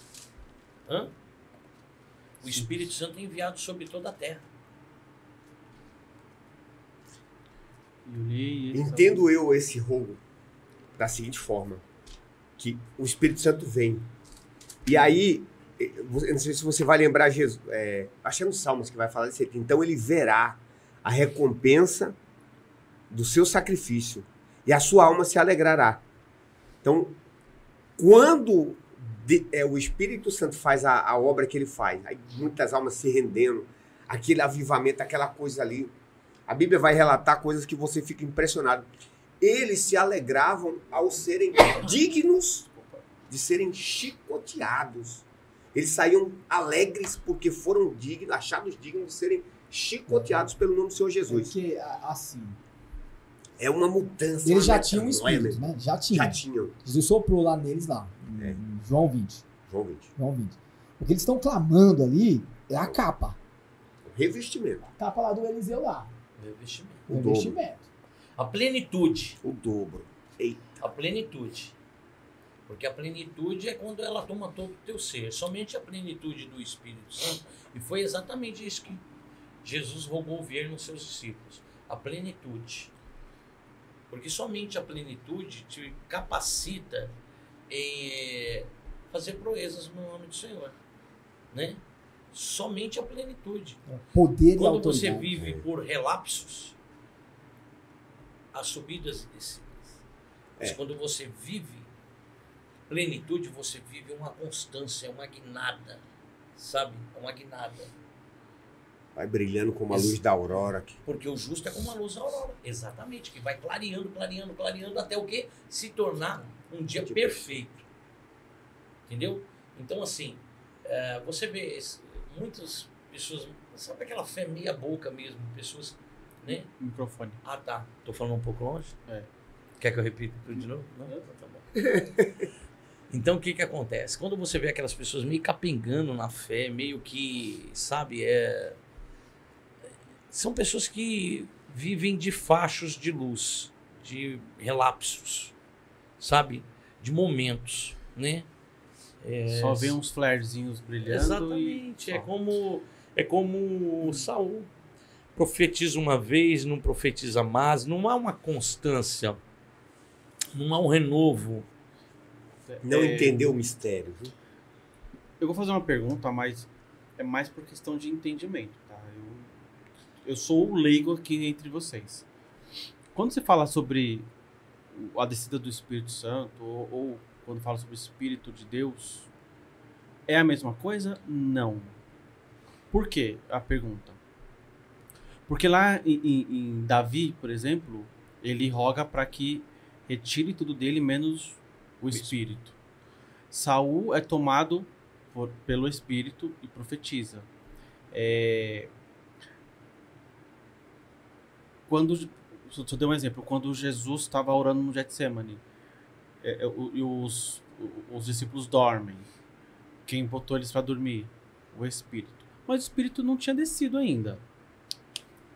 [SPEAKER 3] O Espírito Santo é enviado sobre toda a terra.
[SPEAKER 2] Entendo eu esse rogo da seguinte forma, que o Espírito Santo vem. E aí, eu não sei se você vai lembrar Jesus, acho que é nos Salmos que vai falar disso. Então ele verá a recompensa do seu sacrifício e a sua alma se alegrará. Então, quando o Espírito Santo faz a obra que ele faz, aí muitas almas se rendendo, aquele avivamento, aquela coisa ali, a Bíblia vai relatar coisas que você fica impressionado. Eles se alegravam ao serem dignos de serem chicoteados. Eles saíam alegres porque foram dignos, achados dignos de serem chicoteados pelo nome do Senhor Jesus.
[SPEAKER 4] Porque, assim,
[SPEAKER 2] É uma mudança.
[SPEAKER 4] eles já
[SPEAKER 2] uma
[SPEAKER 4] tinham um
[SPEAKER 2] metanoia,
[SPEAKER 4] espírito, né? Já
[SPEAKER 2] Já
[SPEAKER 4] tinham.
[SPEAKER 2] tinham.
[SPEAKER 4] Jesus soprou lá neles, em João 20.
[SPEAKER 2] João 20.
[SPEAKER 4] João 20. O que eles estão clamando ali é a capa.
[SPEAKER 2] Revestimento.
[SPEAKER 4] A capa lá do Eliseu lá.
[SPEAKER 3] Revestimento.
[SPEAKER 2] O
[SPEAKER 4] O revestimento.
[SPEAKER 3] A plenitude.
[SPEAKER 2] O dobro. Eita.
[SPEAKER 3] A plenitude. Porque a plenitude é quando ela toma todo o teu ser. Somente a plenitude do Espírito Santo. E foi exatamente isso que Jesus rogou ver nos seus discípulos. A plenitude. Porque somente a plenitude te capacita em fazer proezas no nome do Senhor. Né? Somente a plenitude.
[SPEAKER 4] Poder e
[SPEAKER 3] Quando
[SPEAKER 4] autoridade.
[SPEAKER 3] você vive por relapsos, há subidas e descidas. Mas quando você vive plenitude, você vive uma constância, uma guinada. Sabe? Uma guinada.
[SPEAKER 2] Vai brilhando como a luz da aurora aqui.
[SPEAKER 3] Porque o justo é como a luz da aurora. Exatamente. Que vai clareando, clareando, clareando até o quê? Se tornar um dia perfeito. Entendeu? Então, assim, você vê muitas pessoas, sabe aquela fé meia boca mesmo? Pessoas, né?
[SPEAKER 1] Microfone.
[SPEAKER 3] Ah, tá. Tô falando um pouco longe?
[SPEAKER 1] É.
[SPEAKER 3] Quer que eu repita tudo de novo? Não? Então tá bom. Então, o que acontece? Quando você vê aquelas pessoas meio capengando na fé, meio que, sabe, são pessoas que vivem de fachos de luz, de relapsos, sabe? De momentos, né?
[SPEAKER 1] Só vê uns flarezinhos brilhando.
[SPEAKER 3] Exatamente.
[SPEAKER 1] E...
[SPEAKER 3] É como Saul. Profetiza uma vez, não profetiza mais. Não há uma constância. Não há um renovo.
[SPEAKER 2] Não entendeu o mistério, viu?
[SPEAKER 1] Eu vou fazer uma pergunta, mas é mais por questão de entendimento, tá? Eu sou o leigo aqui entre vocês. Quando você fala sobre a descida do Espírito Santo, ou quando fala sobre o Espírito de Deus, é a mesma coisa? Não. Por quê? A pergunta. Porque lá em Davi, por exemplo, ele roga para que retire tudo dele, menos o Espírito. Saul é tomado pelo Espírito e profetiza. Deixa eu dar um exemplo. Quando Jesus estava orando no Getsemane, e os discípulos dormem, quem botou eles para dormir? O Espírito. Mas o Espírito não tinha descido ainda.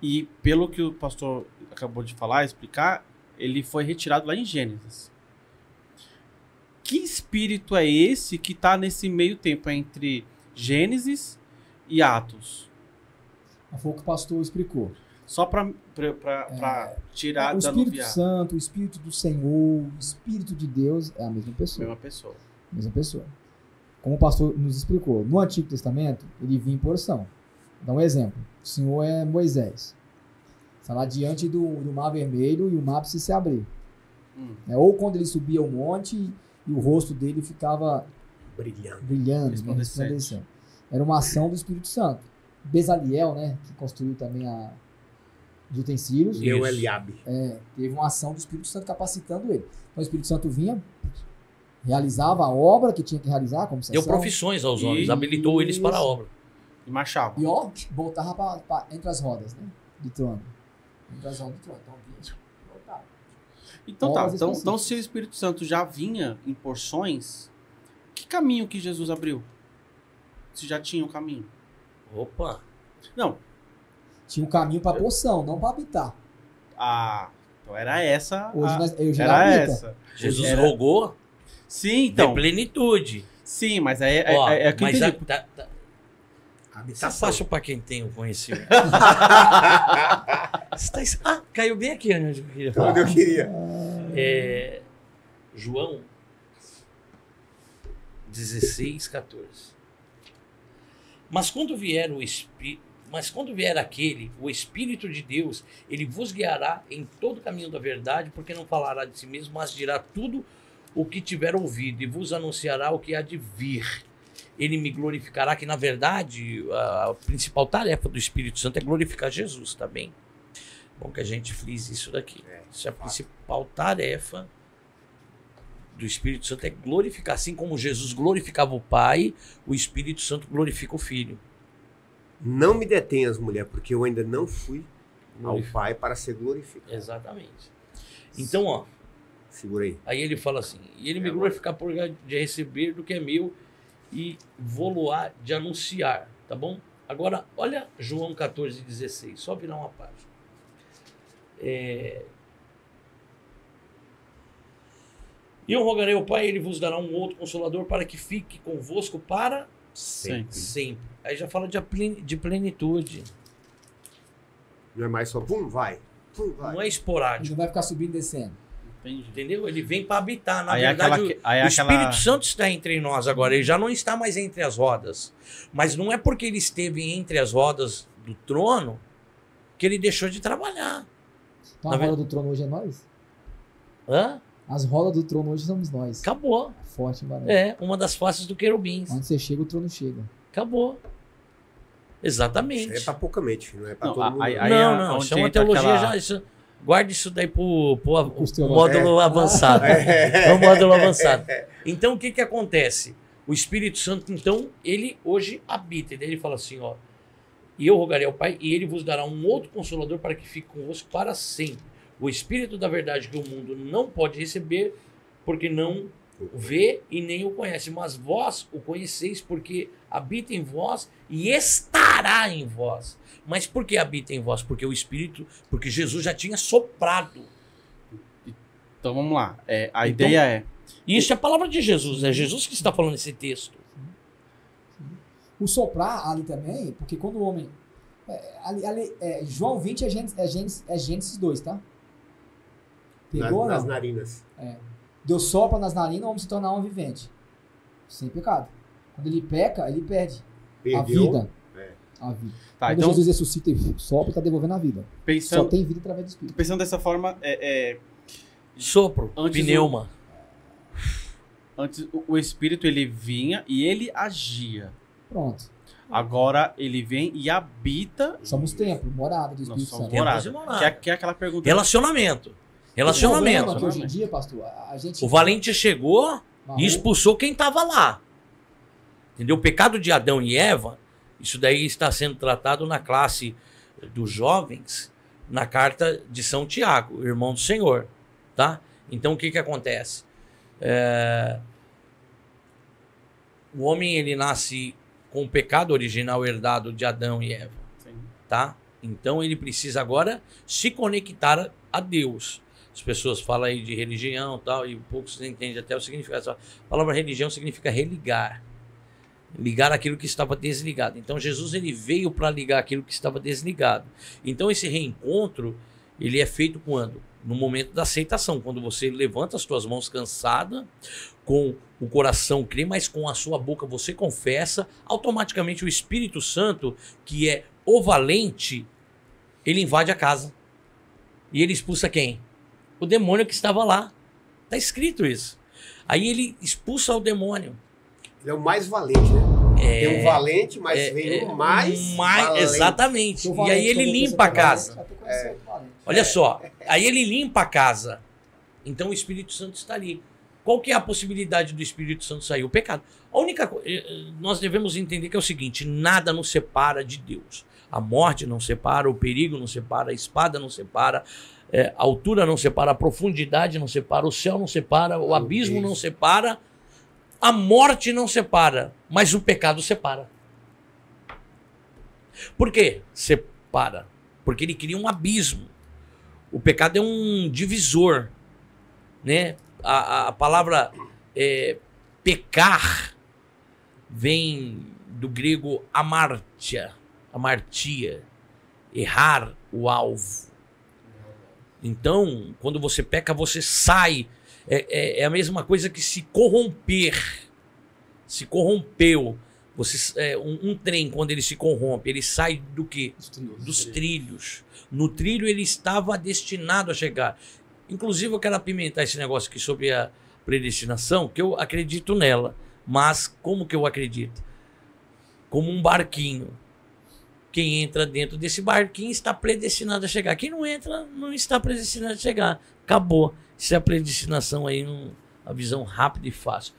[SPEAKER 1] E pelo que o pastor acabou de falar, explicar, ele foi retirado lá em Gênesis. Que espírito é esse que está nesse meio tempo entre Gênesis e Atos?
[SPEAKER 4] Foi o que o pastor explicou.
[SPEAKER 1] Só para tirar
[SPEAKER 4] o
[SPEAKER 1] da
[SPEAKER 4] Espírito Santo, o Espírito do Senhor, o Espírito de Deus é a mesma pessoa. Mesma pessoa. Como o pastor nos explicou, no Antigo Testamento, ele vinha em porção. Dá um exemplo. O Senhor é Moisés. Está lá diante do Mar Vermelho e o mar precisa se abrir. Ou quando ele subia o monte e o rosto dele ficava brilhando, resplandecendo. Era uma ação do Espírito Santo. Bezaliel, né, que construiu também os utensílios. Teve uma ação do Espírito Santo capacitando ele. Então o Espírito Santo vinha, realizava a obra que tinha que realizar, como
[SPEAKER 3] deu profissões aos homens, habilitou eles para a obra.
[SPEAKER 1] E marchava.
[SPEAKER 4] E voltava entre as rodas, né, do trono. Entre as rodas do trono. Então, voltava.
[SPEAKER 1] Então se o Espírito Santo já vinha em porções, que caminho que Jesus abriu? Se já tinha o caminho.
[SPEAKER 3] Opa!
[SPEAKER 1] Não.
[SPEAKER 4] Tinha um caminho para porção, não para habitar.
[SPEAKER 1] Então era essa.
[SPEAKER 4] Era
[SPEAKER 1] essa.
[SPEAKER 3] Jesus rogou.
[SPEAKER 1] Sim, então.
[SPEAKER 3] De plenitude.
[SPEAKER 1] Sim, mas é que
[SPEAKER 3] mas
[SPEAKER 1] eu
[SPEAKER 3] isso é fácil para quem tem o conhecimento. Caiu bem aqui onde eu queria falar.
[SPEAKER 2] Onde eu queria.
[SPEAKER 3] João 16:14. Mas quando vier aquele, o Espírito de Deus, ele vos guiará em todo o caminho da verdade, porque não falará de si mesmo, mas dirá tudo o que tiver ouvido e vos anunciará o que há de vir. Ele me glorificará, que na verdade a principal tarefa do Espírito Santo é glorificar Jesus, tá bem? Bom que a gente frise isso daqui. Isso é a principal tarefa do Espírito Santo, é glorificar. Assim como Jesus glorificava o Pai, o Espírito Santo glorifica o Filho.
[SPEAKER 2] Não me detenhas, mulher, porque eu ainda não fui ao Pai para ser glorificado.
[SPEAKER 3] Exatamente. Então,
[SPEAKER 2] segura aí.
[SPEAKER 3] Aí ele fala assim, e ele me glorificar por de receber do que é meu e vou-lo-á de anunciar, tá bom? Agora, olha João 14:16, só virar uma página. E eu rogarei ao Pai, ele vos dará um outro consolador para que fique convosco para sempre. Aí já fala de plenitude.
[SPEAKER 2] Não é mais só vai.
[SPEAKER 3] Não é esporádico.
[SPEAKER 4] Ele não vai ficar subindo e descendo.
[SPEAKER 3] Entendeu? Ele vem para habitar. Na verdade, o Espírito Santo está entre nós agora. Ele já não está mais entre as rodas. Mas não é porque ele esteve entre as rodas do trono que ele deixou de trabalhar.
[SPEAKER 4] Então a roda do trono hoje é nós?
[SPEAKER 3] Hã?
[SPEAKER 4] As rodas do trono hoje somos nós.
[SPEAKER 3] Acabou.
[SPEAKER 4] Forte, barulho.
[SPEAKER 3] Uma das faces do querubins.
[SPEAKER 4] Onde você chega, o trono chega.
[SPEAKER 3] Acabou. Exatamente.
[SPEAKER 2] Isso é para pouca mente, não é para todo mundo.
[SPEAKER 3] Não, isso é uma teologia já... Guarde isso daí pro módulo avançado. No módulo avançado. Então, o que acontece? O Espírito Santo, então, ele hoje habita. E daí ele fala assim, e eu rogarei ao Pai, e ele vos dará um outro consolador para que fique convosco para sempre. O Espírito da verdade que o mundo não pode receber, porque não o vê e nem o conhece. Mas vós o conheceis, porque habita em vós e estará em vós. Mas por que habita em vós? Porque o Espírito, porque Jesus já tinha soprado.
[SPEAKER 1] Então vamos lá. Ideia é...
[SPEAKER 3] Isso é a palavra de Jesus. É Jesus que está falando esse texto.
[SPEAKER 4] O soprar ali também, porque quando o homem... João 20 é Gênesis 2, tá? Pegou,
[SPEAKER 2] nas narinas.
[SPEAKER 4] Deus sopra nas narinas, o homem se torna alma vivente. Sem pecado. Quando ele peca, ele perde a vida. A vida.
[SPEAKER 1] Tá,
[SPEAKER 4] quando
[SPEAKER 1] então,
[SPEAKER 4] Jesus ressuscita e sopra, está devolvendo a vida. Só tem vida através do Espírito.
[SPEAKER 1] Pensando dessa forma,
[SPEAKER 3] Sopro,
[SPEAKER 1] Antes
[SPEAKER 3] pneuma.
[SPEAKER 1] Antes o espírito ele vinha e ele agia.
[SPEAKER 4] Pronto.
[SPEAKER 1] Agora ele vem e habita.
[SPEAKER 4] Somos templo, morada do
[SPEAKER 1] Nós
[SPEAKER 4] Espírito
[SPEAKER 1] somos
[SPEAKER 4] Santo.
[SPEAKER 3] Templo
[SPEAKER 1] morada.
[SPEAKER 3] de morada.
[SPEAKER 1] Que é aquela pergunta.
[SPEAKER 3] Relacionamento.
[SPEAKER 4] O problema
[SPEAKER 3] Relacionamento.
[SPEAKER 4] é que hoje em dia, pastor, a gente...
[SPEAKER 3] O valente chegou
[SPEAKER 4] na rua,
[SPEAKER 3] e expulsou quem estava lá. Entendeu? O pecado de Adão e Eva, isso daí está sendo tratado na classe dos jovens, na carta de São Tiago, irmão do Senhor. Tá? Então o que acontece? O homem ele nasce com o pecado original herdado de Adão e Eva.
[SPEAKER 1] Sim.
[SPEAKER 3] Tá? Então ele precisa agora se conectar a Deus. As pessoas falam aí de religião e tal, e poucos entendem até o significado. A palavra religião significa religar. Ligar aquilo que estava desligado. Então Jesus ele veio para ligar aquilo que estava desligado. Então esse reencontro ele é feito quando? No momento da aceitação, quando você levanta as suas mãos cansada, com o coração crê, mas com a sua boca você confessa, automaticamente o Espírito Santo, que é o valente, ele invade a casa. E ele expulsa quem? O demônio que estava lá. Está escrito isso. Aí ele expulsa o demônio.
[SPEAKER 2] Ele é o mais valente, né? Tem um valente, mas vem o mais valente.
[SPEAKER 3] Exatamente.
[SPEAKER 4] O
[SPEAKER 3] E
[SPEAKER 4] valente,
[SPEAKER 3] aí ele
[SPEAKER 4] quando você
[SPEAKER 3] limpa a
[SPEAKER 4] for
[SPEAKER 3] casa.
[SPEAKER 4] valente, vai ter conhecido o valente.
[SPEAKER 3] Olha só, aí ele limpa a casa. Então o Espírito Santo está ali. Qual que é a possibilidade do Espírito Santo sair? O pecado. A única coisa, nós devemos entender que é o seguinte, nada nos separa de Deus. A morte não separa, o perigo não separa, a espada não separa, a altura não separa, a profundidade não separa, o céu não separa, o abismo não separa, a morte não separa, mas o pecado separa. Por quê? Separa. Porque ele cria um abismo. O pecado é um divisor, né? A palavra pecar vem do grego amartia, errar o alvo. Então, quando você peca, você sai. É a mesma coisa que se corromper. Se corrompeu. Um trem, quando ele se corrompe, ele sai do quê? Dos trilhos. No trilho ele estava destinado a chegar. Inclusive, eu quero apimentar esse negócio aqui sobre a predestinação, que eu acredito nela. Mas como que eu acredito? Como um barquinho. Quem entra dentro desse barquinho está predestinado a chegar. Quem não entra, não está predestinado a chegar. Acabou. Isso é a predestinação aí, uma visão rápida e fácil.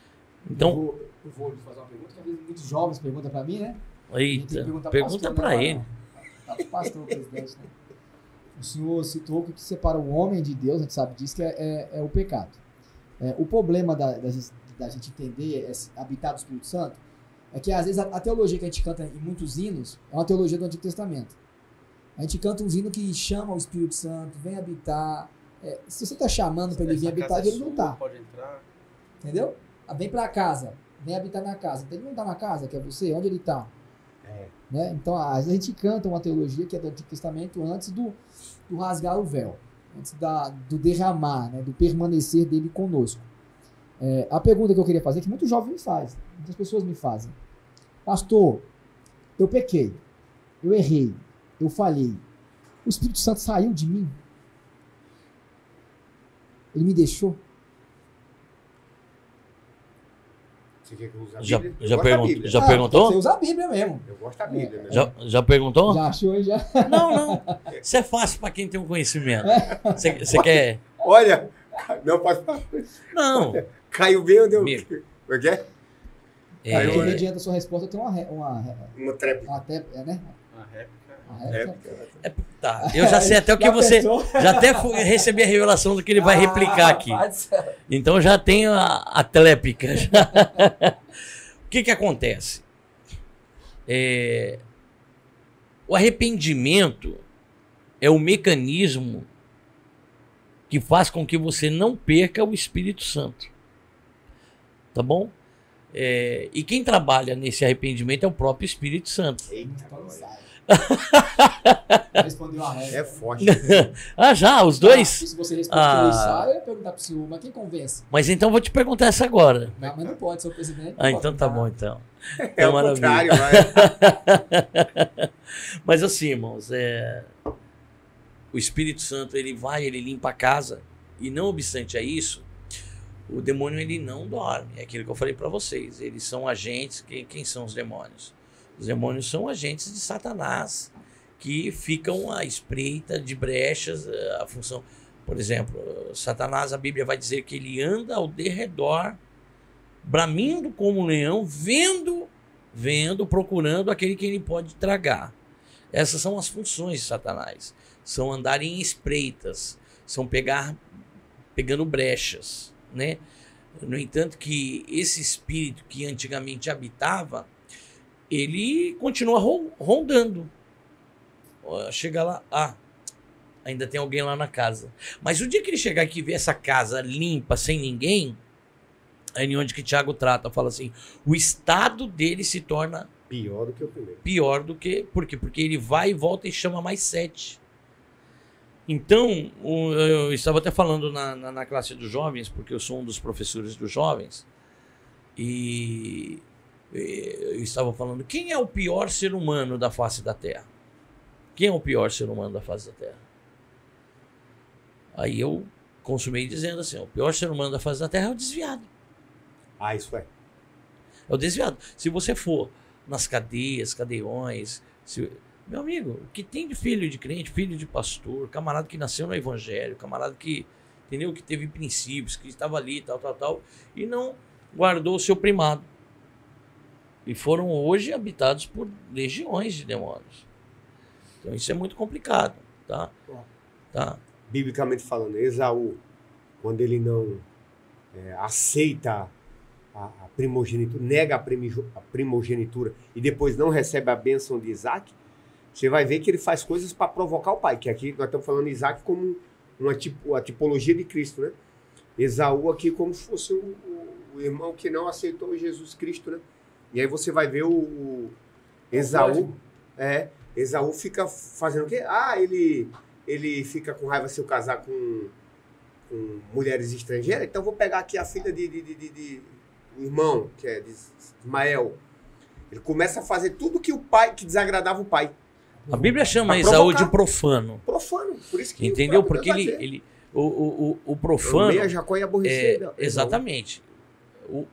[SPEAKER 3] Então,
[SPEAKER 4] Eu vou lhe fazer uma pergunta que às vezes muitos jovens perguntam para mim, né?
[SPEAKER 3] eita, pergunta para ele.
[SPEAKER 4] Tá pro pastor, presidente, né? O senhor citou que o que separa o homem de Deus, a gente sabe disso, que é o pecado. O problema da gente entender esse habitar do Espírito Santo é que às vezes a teologia que a gente canta em muitos hinos é uma teologia do Antigo Testamento. A gente canta uns hinos que chamam o Espírito Santo, vem habitar. Se você está chamando para ele vir habitar, ele não está.
[SPEAKER 1] Pode entrar.
[SPEAKER 4] Entendeu? Vem para casa, vem habitar na casa. Então ele não está na casa, que é você, onde ele está? Né? Então a gente canta uma teologia que é do Antigo Testamento antes do rasgar o véu, antes do derramar, né? Do permanecer dele conosco. A pergunta que eu queria fazer, que muitos jovens me fazem, muitas pessoas me fazem: pastor, eu pequei, eu errei, eu falhei, o Espírito Santo saiu de mim? Ele me deixou?
[SPEAKER 2] Você quer que eu use a
[SPEAKER 3] Já,
[SPEAKER 2] Bíblia?
[SPEAKER 3] já,
[SPEAKER 2] Eu gosto da
[SPEAKER 3] pergun
[SPEAKER 2] Bíblia.
[SPEAKER 3] já perguntou?
[SPEAKER 4] Você usa a Bíblia mesmo.
[SPEAKER 2] Eu gosto da Bíblia mesmo.
[SPEAKER 3] Já perguntou?
[SPEAKER 4] Já achou, já?
[SPEAKER 3] Não. Isso é fácil para quem tem um conhecimento. Você quer...
[SPEAKER 2] Olha, não pode falar.
[SPEAKER 3] Não.
[SPEAKER 2] Caiu bem ou deu?
[SPEAKER 3] Amigo.
[SPEAKER 2] Como é que é?
[SPEAKER 4] Porque mediante a sua resposta tem uma
[SPEAKER 2] tréplica.
[SPEAKER 4] né?
[SPEAKER 1] A réplica.
[SPEAKER 4] Uma réplica.
[SPEAKER 3] Tá, eu já sei até o que você... Já até recebi a revelação do que ele vai replicar aqui. Então já tenho a tréplica. O que acontece? O arrependimento é o mecanismo que faz com que você não perca o Espírito Santo. Tá bom? E quem trabalha nesse arrependimento é o próprio Espírito Santo.
[SPEAKER 2] Eita,
[SPEAKER 4] Respondeu a réplica.
[SPEAKER 2] é forte.
[SPEAKER 3] Já, os dois?
[SPEAKER 4] Se você responder pelo ensaio, eu ia perguntar pro senhor, mas quem convence?
[SPEAKER 3] Mas então vou te perguntar essa agora.
[SPEAKER 4] Mas não pode, seu presidente.
[SPEAKER 3] Então tá bom, então.
[SPEAKER 2] É o
[SPEAKER 3] maravilha.
[SPEAKER 2] contrário, vai.
[SPEAKER 3] Mas assim, irmãos, o Espírito Santo, ele vai, ele limpa a casa. E não obstante a isso, o demônio ele não dorme. É aquilo que eu falei para vocês. Eles são agentes. Quem são os demônios? Os demônios são agentes de Satanás que ficam à espreita de brechas. A função, por exemplo, Satanás, a Bíblia vai dizer que ele anda ao derredor, bramindo como um leão, vendo, procurando aquele que ele pode tragar. Essas são as funções de Satanás. São andar em espreitas, são pegando brechas, né? No entanto que esse espírito que antigamente habitava, ele continua rondando. Chega lá, ainda tem alguém lá na casa. Mas o dia que ele chegar aqui e ver essa casa limpa, sem ninguém, aí onde que Tiago trata, fala assim, o estado dele se torna
[SPEAKER 2] pior do que o primeiro.
[SPEAKER 3] Pior do que... Por quê? Porque ele vai e volta e chama mais 7. Então, eu estava até falando na classe dos jovens, porque eu sou um dos professores dos jovens, e eu estava falando, quem é o pior ser humano da face da Terra? Quem é o pior ser humano da face da Terra? Aí eu consumei dizendo assim, o pior ser humano da face da Terra é o desviado.
[SPEAKER 2] Ah, isso é.
[SPEAKER 3] É o desviado. Se você for nas cadeias, cadeiões, meu amigo, o que tem de filho de crente, filho de pastor, camarada que nasceu no evangelho, camarada que, entendeu, que teve princípios, que estava ali, tal, e não guardou o seu primado. E foram hoje habitados por legiões de demônios. Então isso é muito complicado, tá?
[SPEAKER 2] Biblicamente falando, Esaú, quando ele não aceita a primogenitura, nega a primogenitura e depois não recebe a bênção de Isaac, você vai ver que ele faz coisas para provocar o pai, que aqui nós estamos falando de Isaac como a tipologia de Cristo, né? Esaú aqui como se fosse o irmão que não aceitou Jesus Cristo, né? E aí você vai ver o Esaú, Esaú fica fazendo o quê? Ele fica com raiva se eu casar com mulheres estrangeiras, então vou pegar aqui a filha de irmão, que é de Ismael. Ele começa a fazer tudo que desagradava o pai.
[SPEAKER 3] A Bíblia chama Esaú de profano.
[SPEAKER 2] Profano, por isso que...
[SPEAKER 3] Entendeu? Porque o profano...
[SPEAKER 2] Meia Jacó e aborrecido.
[SPEAKER 3] Exatamente.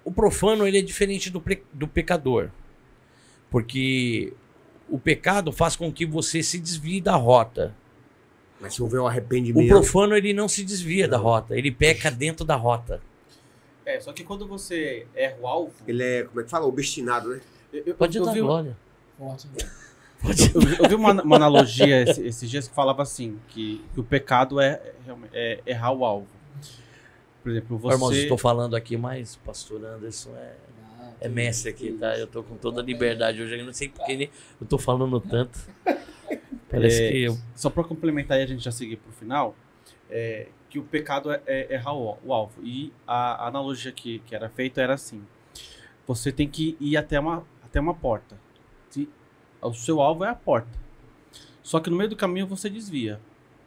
[SPEAKER 3] O profano ele é diferente do pecador. Porque o pecado faz com que você se desvie da rota.
[SPEAKER 2] Mas se houver um arrependimento...
[SPEAKER 3] O profano ele não se desvia da rota. Ele peca dentro da rota.
[SPEAKER 1] Só que quando você erra o alvo...
[SPEAKER 2] Ele é, como é que fala? Obstinado, né?
[SPEAKER 3] Pode dar glória.
[SPEAKER 1] Eu vi uma analogia esses dias que falava assim, que o pecado é errar o alvo. Por exemplo, você...
[SPEAKER 3] Irmãos, estou falando aqui, mas pastor Anderson é mestre aqui, tá? Eu estou com toda a liberdade hoje, eu não sei porque eu estou falando tanto. Parece que eu...
[SPEAKER 1] Só para complementar e a gente já seguir para o final, que o pecado é errar o alvo. E a analogia que era feita era assim, você tem que ir até uma porta. O seu alvo é a porta. Só que no meio do caminho você desvia.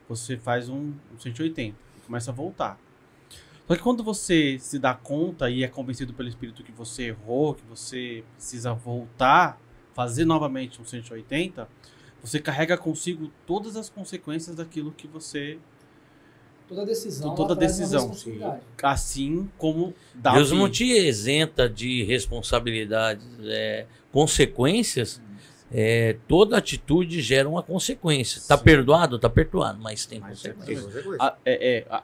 [SPEAKER 1] Você faz um 180 e começa a voltar. Só que quando você se dá conta e é convencido pelo Espírito que você errou, que você precisa voltar, fazer novamente um 180, você carrega consigo todas as consequências daquilo que você...
[SPEAKER 4] Toda decisão.
[SPEAKER 1] Toda decisão. Assim como Davi.
[SPEAKER 3] Deus não te isenta de responsabilidades, consequências. Toda atitude gera uma consequência. Tá perdoado? Tá perdoado, mas tem consequência.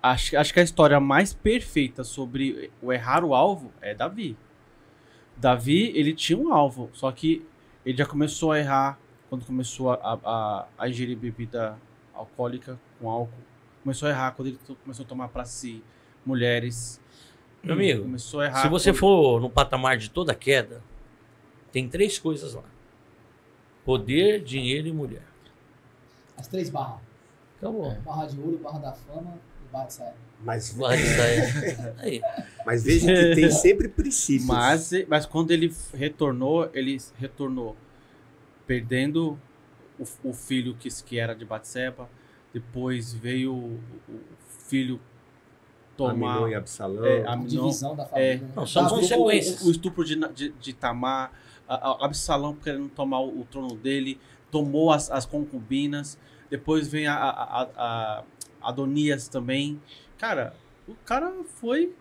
[SPEAKER 1] Acho que a história mais perfeita sobre o errar o alvo é Davi. Davi, ele tinha um alvo, só que ele já começou a errar quando começou a ingerir bebida alcoólica com álcool. Começou a errar quando ele começou a tomar para si mulheres.
[SPEAKER 3] Meu amigo,
[SPEAKER 1] começou a errar
[SPEAKER 3] se você for no patamar de toda queda, tem 3 coisas lá. Poder, dinheiro e mulher.
[SPEAKER 4] As 3 barras.
[SPEAKER 3] Acabou.
[SPEAKER 4] Barra de ouro, barra da fama e barra de saia.
[SPEAKER 2] Mas veja que tem sempre princípios.
[SPEAKER 1] Mas quando ele retornou perdendo o filho que era de Batseba. Depois veio o filho tomar...
[SPEAKER 2] Aminon e Absalão.
[SPEAKER 4] A divisão da família.
[SPEAKER 3] Não, são consequências.
[SPEAKER 1] O estupro de Tamar, Absalão querendo tomar o trono dele, tomou as concubinas. Depois vem a Adonias também. Cara, O cara foi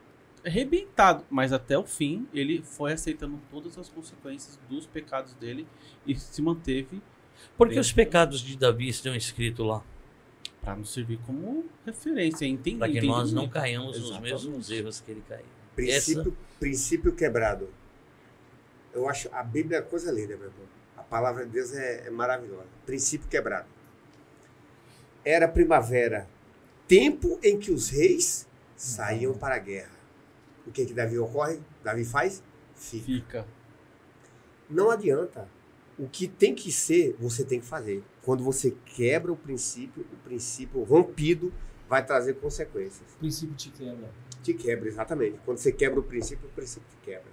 [SPEAKER 1] arrebentado, mas até o fim ele foi aceitando todas as consequências dos pecados dele e se manteve
[SPEAKER 3] Porque os pecados de Davi estão escritos lá.
[SPEAKER 1] para nos servir como referência, entender.
[SPEAKER 3] Para que nós não caiamos nos
[SPEAKER 1] Exatamente.
[SPEAKER 3] mesmos erros que ele caiu.
[SPEAKER 2] Princípio quebrado. Eu acho a Bíblia é coisa linda, meu irmão. A palavra de Deus é maravilhosa. Princípio quebrado. Era primavera, tempo em que os reis saíam para a guerra. O que Davi ocorre? Davi faz?
[SPEAKER 1] Fica.
[SPEAKER 2] Não adianta. O que tem que ser, você tem que fazer. Quando você quebra o princípio rompido vai trazer consequências.
[SPEAKER 4] O princípio te quebra.
[SPEAKER 2] Te quebra, exatamente. Quando você quebra o princípio te quebra.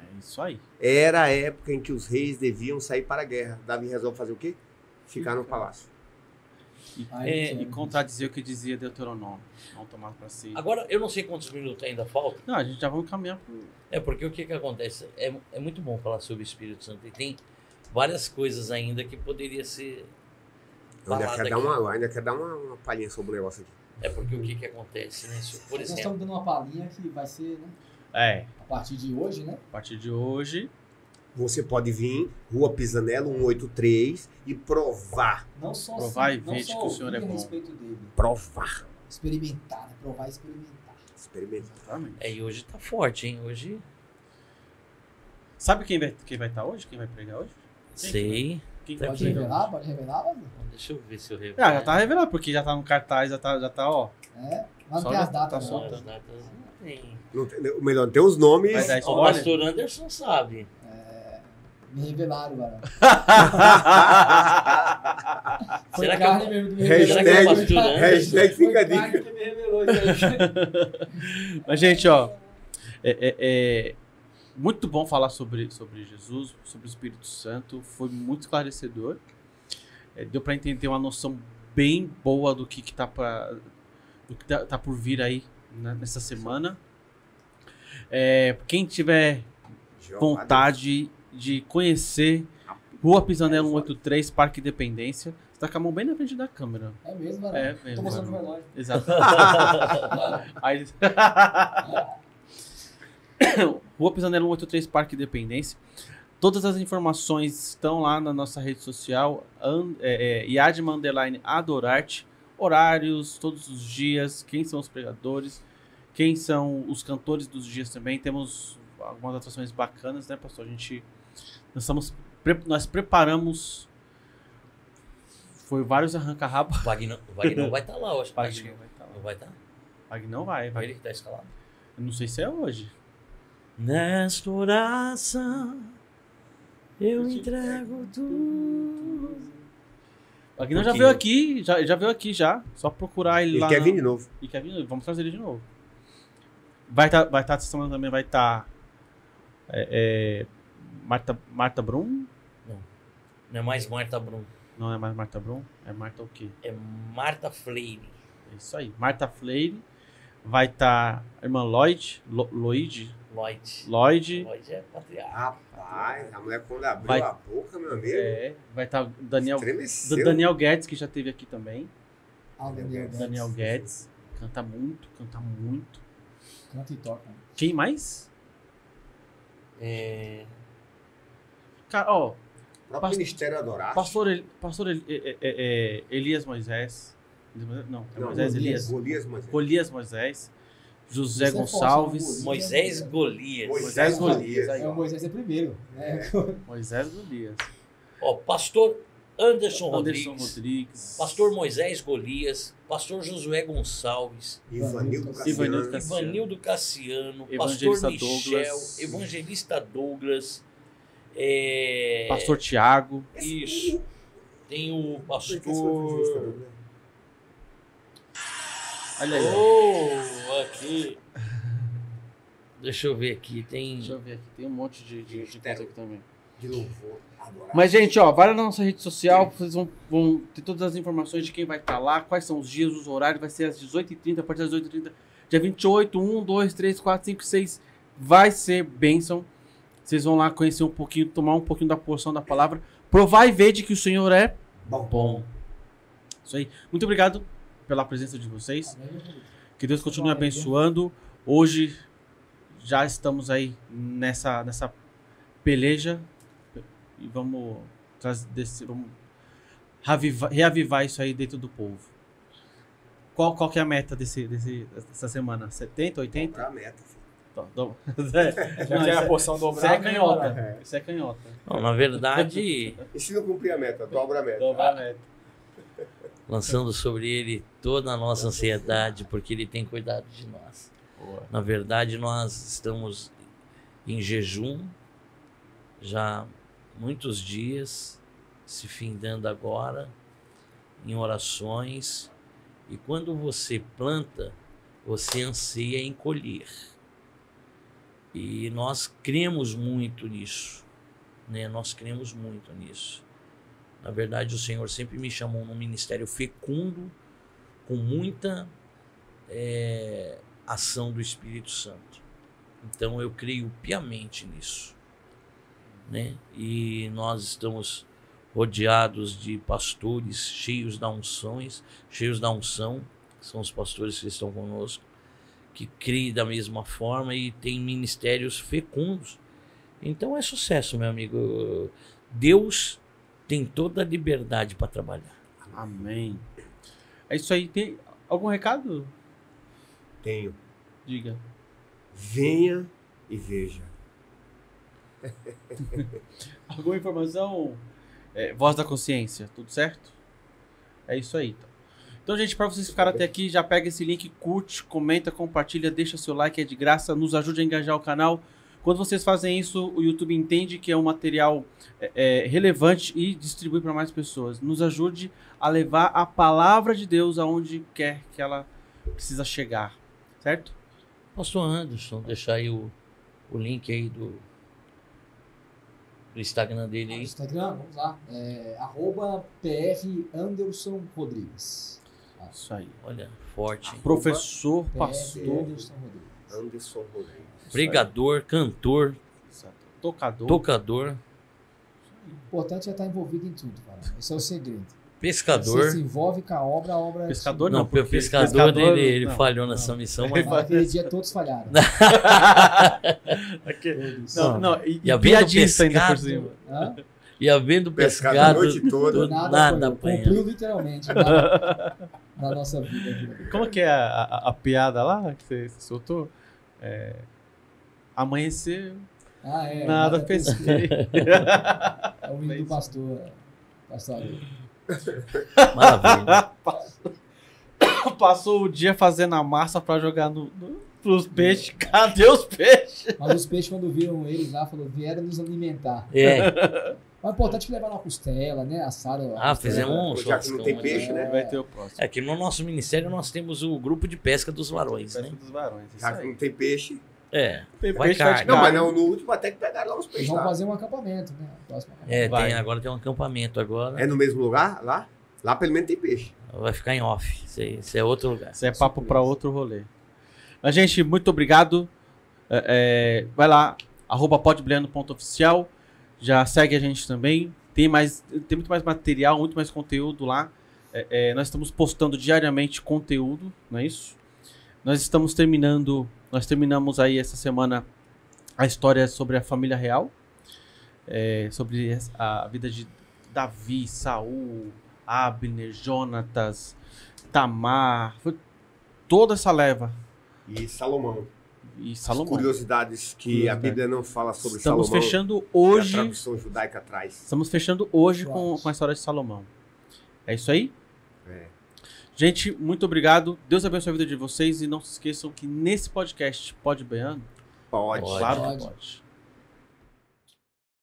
[SPEAKER 1] É isso aí.
[SPEAKER 2] Era a época em que os reis deviam sair para a guerra. Davi resolve fazer o quê? Ficar no palácio.
[SPEAKER 1] E contradizer o que dizia Deuteronômio. Não tomar para si.
[SPEAKER 3] Agora, eu não sei quantos minutos ainda faltam.
[SPEAKER 1] Não, a gente já vamos caminhar pro...
[SPEAKER 3] Porque o que acontece? É muito bom falar sobre o Espírito Santo. E tem várias coisas ainda que poderia ser
[SPEAKER 2] Eu ainda
[SPEAKER 3] falado
[SPEAKER 2] quero
[SPEAKER 3] aqui.
[SPEAKER 2] dar uma palhinha sobre o negócio aqui.
[SPEAKER 3] Porque o que acontece, né? Por
[SPEAKER 4] Nós
[SPEAKER 3] exemplo,
[SPEAKER 4] estamos dando uma palhinha que vai ser, né? A partir de hoje, né?
[SPEAKER 1] A partir de hoje...
[SPEAKER 2] Você pode vir, Rua Pisanello 183, e provar.
[SPEAKER 4] Não só
[SPEAKER 1] Provar e
[SPEAKER 4] não
[SPEAKER 1] ver
[SPEAKER 4] só
[SPEAKER 1] que o Senhor é
[SPEAKER 4] ouvir a
[SPEAKER 1] bom.
[SPEAKER 4] respeito dele.
[SPEAKER 2] Provar.
[SPEAKER 4] Experimentar, né? Provar e experimentar.
[SPEAKER 2] Experimentar.
[SPEAKER 1] Exatamente.
[SPEAKER 3] e hoje tá forte, hein? Hoje,
[SPEAKER 1] Sabe quem vai estar hoje? Quem vai pregar hoje?
[SPEAKER 3] sei.
[SPEAKER 1] Quem
[SPEAKER 3] Tá
[SPEAKER 1] vai
[SPEAKER 4] Pode
[SPEAKER 3] aqui.
[SPEAKER 1] pregar?
[SPEAKER 4] revelar? Pode revelar, mano?
[SPEAKER 3] Deixa eu ver se eu revelo.
[SPEAKER 1] Já tá revelado, porque já tá no cartaz, já tá, ó.
[SPEAKER 4] É. Mas
[SPEAKER 1] Só
[SPEAKER 4] não tem as
[SPEAKER 1] tá
[SPEAKER 4] datas,
[SPEAKER 1] solto.
[SPEAKER 4] não.
[SPEAKER 3] As datas não tem.
[SPEAKER 2] O melhor, não tem os nomes.
[SPEAKER 1] Vai dar
[SPEAKER 3] O
[SPEAKER 1] spoiler?
[SPEAKER 3] pastor Anderson sabe.
[SPEAKER 4] Me revelaram, mano. Foi
[SPEAKER 3] Será que
[SPEAKER 4] carne
[SPEAKER 3] eu-
[SPEAKER 4] mesmo que me revelou.
[SPEAKER 3] Será que é o
[SPEAKER 2] Hashtag-
[SPEAKER 3] pastor Anderson?
[SPEAKER 2] Hashtag fica a
[SPEAKER 4] Foi carne
[SPEAKER 2] dica.
[SPEAKER 4] que me revelou isso aí.
[SPEAKER 1] Mas, gente, ó. É muito bom falar sobre Jesus, sobre o Espírito Santo. Foi muito esclarecedor. Deu para entender uma noção bem boa do que tá por vir aí, né, nessa semana. Quem tiver vontade de conhecer Rua Pisanello 183, Parque Independência, você tá com a mão bem na frente da câmera.
[SPEAKER 4] É mesmo, mano.
[SPEAKER 1] É
[SPEAKER 4] Tô
[SPEAKER 1] mesmo,
[SPEAKER 4] mostrando o
[SPEAKER 1] mano.
[SPEAKER 4] relógio.
[SPEAKER 1] Exato. Aí... Rua Pisanello 183, Parque Independência. Todas as informações estão lá na nossa rede social, Yadma _ Adorarte, horários, todos os dias, quem são os pregadores, quem são os cantores dos dias também. Temos algumas atrações bacanas, né, pastor? Nós preparamos, foi vários arranca-rabo.
[SPEAKER 3] O Vagnão vai estar lá, eu acho.
[SPEAKER 1] Vagnão vai estar lá.
[SPEAKER 3] Não vai estar?
[SPEAKER 1] Vagnão vai.
[SPEAKER 3] Ele que tá escalado.
[SPEAKER 1] Eu não sei se é hoje.
[SPEAKER 3] Nesta oração eu entrego tudo.
[SPEAKER 1] Vagnão já veio aqui, já veio aqui já. Só procurar ele
[SPEAKER 2] Ele
[SPEAKER 1] lá.
[SPEAKER 2] quer vir de novo.
[SPEAKER 1] E quer vir, vamos trazer ele de novo. Vai estar essa semana também, vai estar Marta Brum.
[SPEAKER 3] Não é mais Marta Brum.
[SPEAKER 1] Não é mais Marta Brum, é Marta o quê?
[SPEAKER 3] É Marta Freire.
[SPEAKER 1] É isso aí, Marta Freire. Vai estar a irmã Lloyd.
[SPEAKER 3] Lloyd é patriarca.
[SPEAKER 2] Rapaz, a mulher quando abriu
[SPEAKER 1] Vai-
[SPEAKER 2] a boca, meu amigo,
[SPEAKER 1] Vai estar Daniel
[SPEAKER 2] estremeceu.
[SPEAKER 1] Daniel Guedes, que já esteve aqui também.
[SPEAKER 4] Daniel
[SPEAKER 1] Guedes. Canta muito, canta muito.
[SPEAKER 4] Canta e toca.
[SPEAKER 1] Quem mais?
[SPEAKER 3] É,
[SPEAKER 1] Cara, ó,
[SPEAKER 2] O próprio Ministério Adorar.
[SPEAKER 1] pastor Elias Moisés. Não, é
[SPEAKER 2] Não,
[SPEAKER 1] Moisés Elias.
[SPEAKER 2] Golias, mas...
[SPEAKER 1] Golias Moisés. José
[SPEAKER 4] Isso é
[SPEAKER 1] Gonçalves.
[SPEAKER 4] forte, né?
[SPEAKER 3] Moisés Golias.
[SPEAKER 1] Moisés Golias.
[SPEAKER 2] aí,
[SPEAKER 4] É, o
[SPEAKER 2] ó.
[SPEAKER 4] Moisés é primeiro. Né?
[SPEAKER 1] Moisés Golias.
[SPEAKER 3] Ó, pastor Anderson
[SPEAKER 1] Anderson
[SPEAKER 3] Rodrigues.
[SPEAKER 1] Rodrigues.
[SPEAKER 3] Pastor Moisés Golias. Pastor Josué Gonçalves.
[SPEAKER 2] Ivanildo
[SPEAKER 1] Ivanildo
[SPEAKER 2] Cassiano.
[SPEAKER 1] Cassiano.
[SPEAKER 3] Ivanildo Cassiano.
[SPEAKER 1] Evangelista
[SPEAKER 3] Pastor Michel.
[SPEAKER 1] Douglas.
[SPEAKER 3] Evangelista Douglas.
[SPEAKER 1] Pastor Tiago.
[SPEAKER 3] Isso. Tem o pastor.
[SPEAKER 1] Olha aí. ó.
[SPEAKER 3] Oh, aqui. Deixa eu ver aqui. Tem.
[SPEAKER 1] Deixa eu ver aqui. Tem um monte de coisa aqui também.
[SPEAKER 2] De louvor. Adorar.
[SPEAKER 1] Mas, gente, ó, vai lá na nossa rede social. Vocês vão ter todas as informações de quem vai estar lá, quais são os dias, os horários. Vai ser às 18h30, a partir das 18h30. Dia 28, 1, 2, 3, 4, 5, 6. Vai ser bênção. Vocês vão lá conhecer um pouquinho, tomar um pouquinho da porção da palavra. Provar e ver de que o Senhor é
[SPEAKER 2] Bom.
[SPEAKER 1] bom. Isso aí. Muito obrigado pela presença de vocês. Que Deus continue
[SPEAKER 4] Glória.
[SPEAKER 1] abençoando. Hoje já estamos aí nessa peleja e vamos reavivar isso aí dentro do povo. Qual que é a meta dessa semana? 70, 80?
[SPEAKER 2] Pra meta, filho.
[SPEAKER 1] Já
[SPEAKER 4] é a porção
[SPEAKER 1] Isso é
[SPEAKER 4] dobrada.
[SPEAKER 1] canhota. Isso é canhota.
[SPEAKER 3] Não, na verdade,
[SPEAKER 2] E se não cumprir a meta? Dobra a meta.
[SPEAKER 1] Dobra a meta.
[SPEAKER 3] lançando sobre ele toda a nossa ansiedade, porque ele tem cuidado de nós.
[SPEAKER 1] Boa.
[SPEAKER 3] Na verdade, nós estamos em jejum já muitos dias, se findando agora, em orações. E quando você planta, você anseia em colher. E nós cremos muito nisso, né? Nós cremos muito nisso. Na verdade, o Senhor sempre me chamou num ministério fecundo, com muita ação do Espírito Santo. Então, eu creio piamente nisso, né? E nós estamos rodeados de pastores cheios da unção, que são os pastores que estão conosco, que creem da mesma forma e têm ministérios fecundos. Então é sucesso, meu amigo. Deus tem toda a liberdade para trabalhar.
[SPEAKER 1] Amém. É isso aí. Tem algum recado?
[SPEAKER 2] Tenho.
[SPEAKER 1] Diga.
[SPEAKER 2] Venha e veja.
[SPEAKER 1] Alguma informação? Voz da consciência, tudo certo? É isso aí. Então, gente, para vocês ficarem até aqui, já pega esse link, curte, comenta, compartilha, deixa seu like, é de graça, nos ajude a engajar o canal. Quando vocês fazem isso, o YouTube entende que é um material relevante e distribui para mais pessoas. Nos ajude a levar a palavra de Deus aonde quer que ela precisa chegar, certo?
[SPEAKER 3] Pastor Anderson, deixar aí o link aí do Instagram dele aí.
[SPEAKER 4] Instagram, vamos lá. @PR Anderson Rodrigues.
[SPEAKER 1] Isso aí.
[SPEAKER 3] Olha, forte. hein?
[SPEAKER 1] Professor,
[SPEAKER 4] PR
[SPEAKER 1] pastor,
[SPEAKER 4] Anderson Rodrigues.
[SPEAKER 2] Anderson Rodrigues.
[SPEAKER 3] Pregador, cantor,
[SPEAKER 1] tocador.
[SPEAKER 3] tocador,
[SPEAKER 4] O importante é estar envolvido em tudo, cara. Esse é o segredo.
[SPEAKER 3] pescador.
[SPEAKER 4] Você se envolve com a obra é
[SPEAKER 1] Pescador
[SPEAKER 3] Não,
[SPEAKER 1] não,
[SPEAKER 3] o
[SPEAKER 1] porque
[SPEAKER 3] pescador ele
[SPEAKER 1] não,
[SPEAKER 3] falhou
[SPEAKER 1] não.
[SPEAKER 3] nessa missão, mas
[SPEAKER 4] Mas naquele dia todos falharam.
[SPEAKER 1] Aqui-
[SPEAKER 4] Todos.
[SPEAKER 1] Não, e
[SPEAKER 3] E havendo
[SPEAKER 1] piadista ainda por
[SPEAKER 3] pescado,
[SPEAKER 1] cima.
[SPEAKER 4] Hã?
[SPEAKER 3] e havendo
[SPEAKER 2] Pescado
[SPEAKER 3] pescado,
[SPEAKER 2] a noite toda.
[SPEAKER 3] nada
[SPEAKER 4] foi.
[SPEAKER 3] apanha.
[SPEAKER 4] Cumpriu literalmente na nossa vida aqui.
[SPEAKER 1] Como que é a piada lá que você soltou? Amanheceu, nada pesquei.
[SPEAKER 4] É o hino do pastor. Pastor Ali.
[SPEAKER 3] Maravilha.
[SPEAKER 1] Passou o dia fazendo a massa pra jogar pros peixes. Cadê os peixes?
[SPEAKER 4] Mas os peixes, quando viram eles lá, falaram, vieram nos alimentar. Mas o importante é que levaram uma costela, né? Assaram.
[SPEAKER 3] Fizemos um
[SPEAKER 2] Já que não tem
[SPEAKER 3] churrascão,
[SPEAKER 2] peixe, né?
[SPEAKER 1] Vai ter o próximo.
[SPEAKER 3] Aqui no nosso ministério nós temos o grupo de pesca dos varões,
[SPEAKER 1] Festa
[SPEAKER 3] né?
[SPEAKER 1] dos varões. Isso
[SPEAKER 2] Já que
[SPEAKER 1] aí.
[SPEAKER 2] não tem peixe.
[SPEAKER 1] Tem
[SPEAKER 3] vai
[SPEAKER 1] peixe,
[SPEAKER 3] carne.
[SPEAKER 1] vai de
[SPEAKER 2] Não, mas
[SPEAKER 1] carne.
[SPEAKER 2] não, no último até que pegaram lá uns peixes
[SPEAKER 4] Vamos
[SPEAKER 2] lá.
[SPEAKER 4] fazer um acampamento, né? Próximo acampamento.
[SPEAKER 1] Vai.
[SPEAKER 3] Agora tem um acampamento agora.
[SPEAKER 2] É no mesmo lugar? Lá? Lá pelo menos tem peixe.
[SPEAKER 3] Vai ficar em off. Isso é outro lugar.
[SPEAKER 1] Isso é papo pra outro rolê. Mas, gente, muito obrigado. Vai lá, @podblendo.oficial. Já segue a gente também. Tem muito mais material, muito mais conteúdo lá. Nós estamos postando diariamente conteúdo, não é isso? Nós terminamos aí essa semana a história sobre a família real. Sobre a vida de Davi, Saul, Abner, Jonatas, Tamar. Foi toda essa leva.
[SPEAKER 2] E Salomão.
[SPEAKER 1] E
[SPEAKER 2] As
[SPEAKER 1] Salomão.
[SPEAKER 2] curiosidades que a Bíblia não fala sobre
[SPEAKER 1] Estamos
[SPEAKER 2] Salomão.
[SPEAKER 1] fechando
[SPEAKER 2] que
[SPEAKER 1] hoje.
[SPEAKER 2] a tradução judaica traz.
[SPEAKER 1] Estamos fechando hoje com a história de Salomão. É isso aí?
[SPEAKER 2] É.
[SPEAKER 1] Gente, muito obrigado. Deus abençoe a vida de vocês. E não se esqueçam que nesse podcast, pode banhando?
[SPEAKER 2] Pode.
[SPEAKER 3] Pode.
[SPEAKER 1] Claro que
[SPEAKER 4] Pode.
[SPEAKER 1] pode.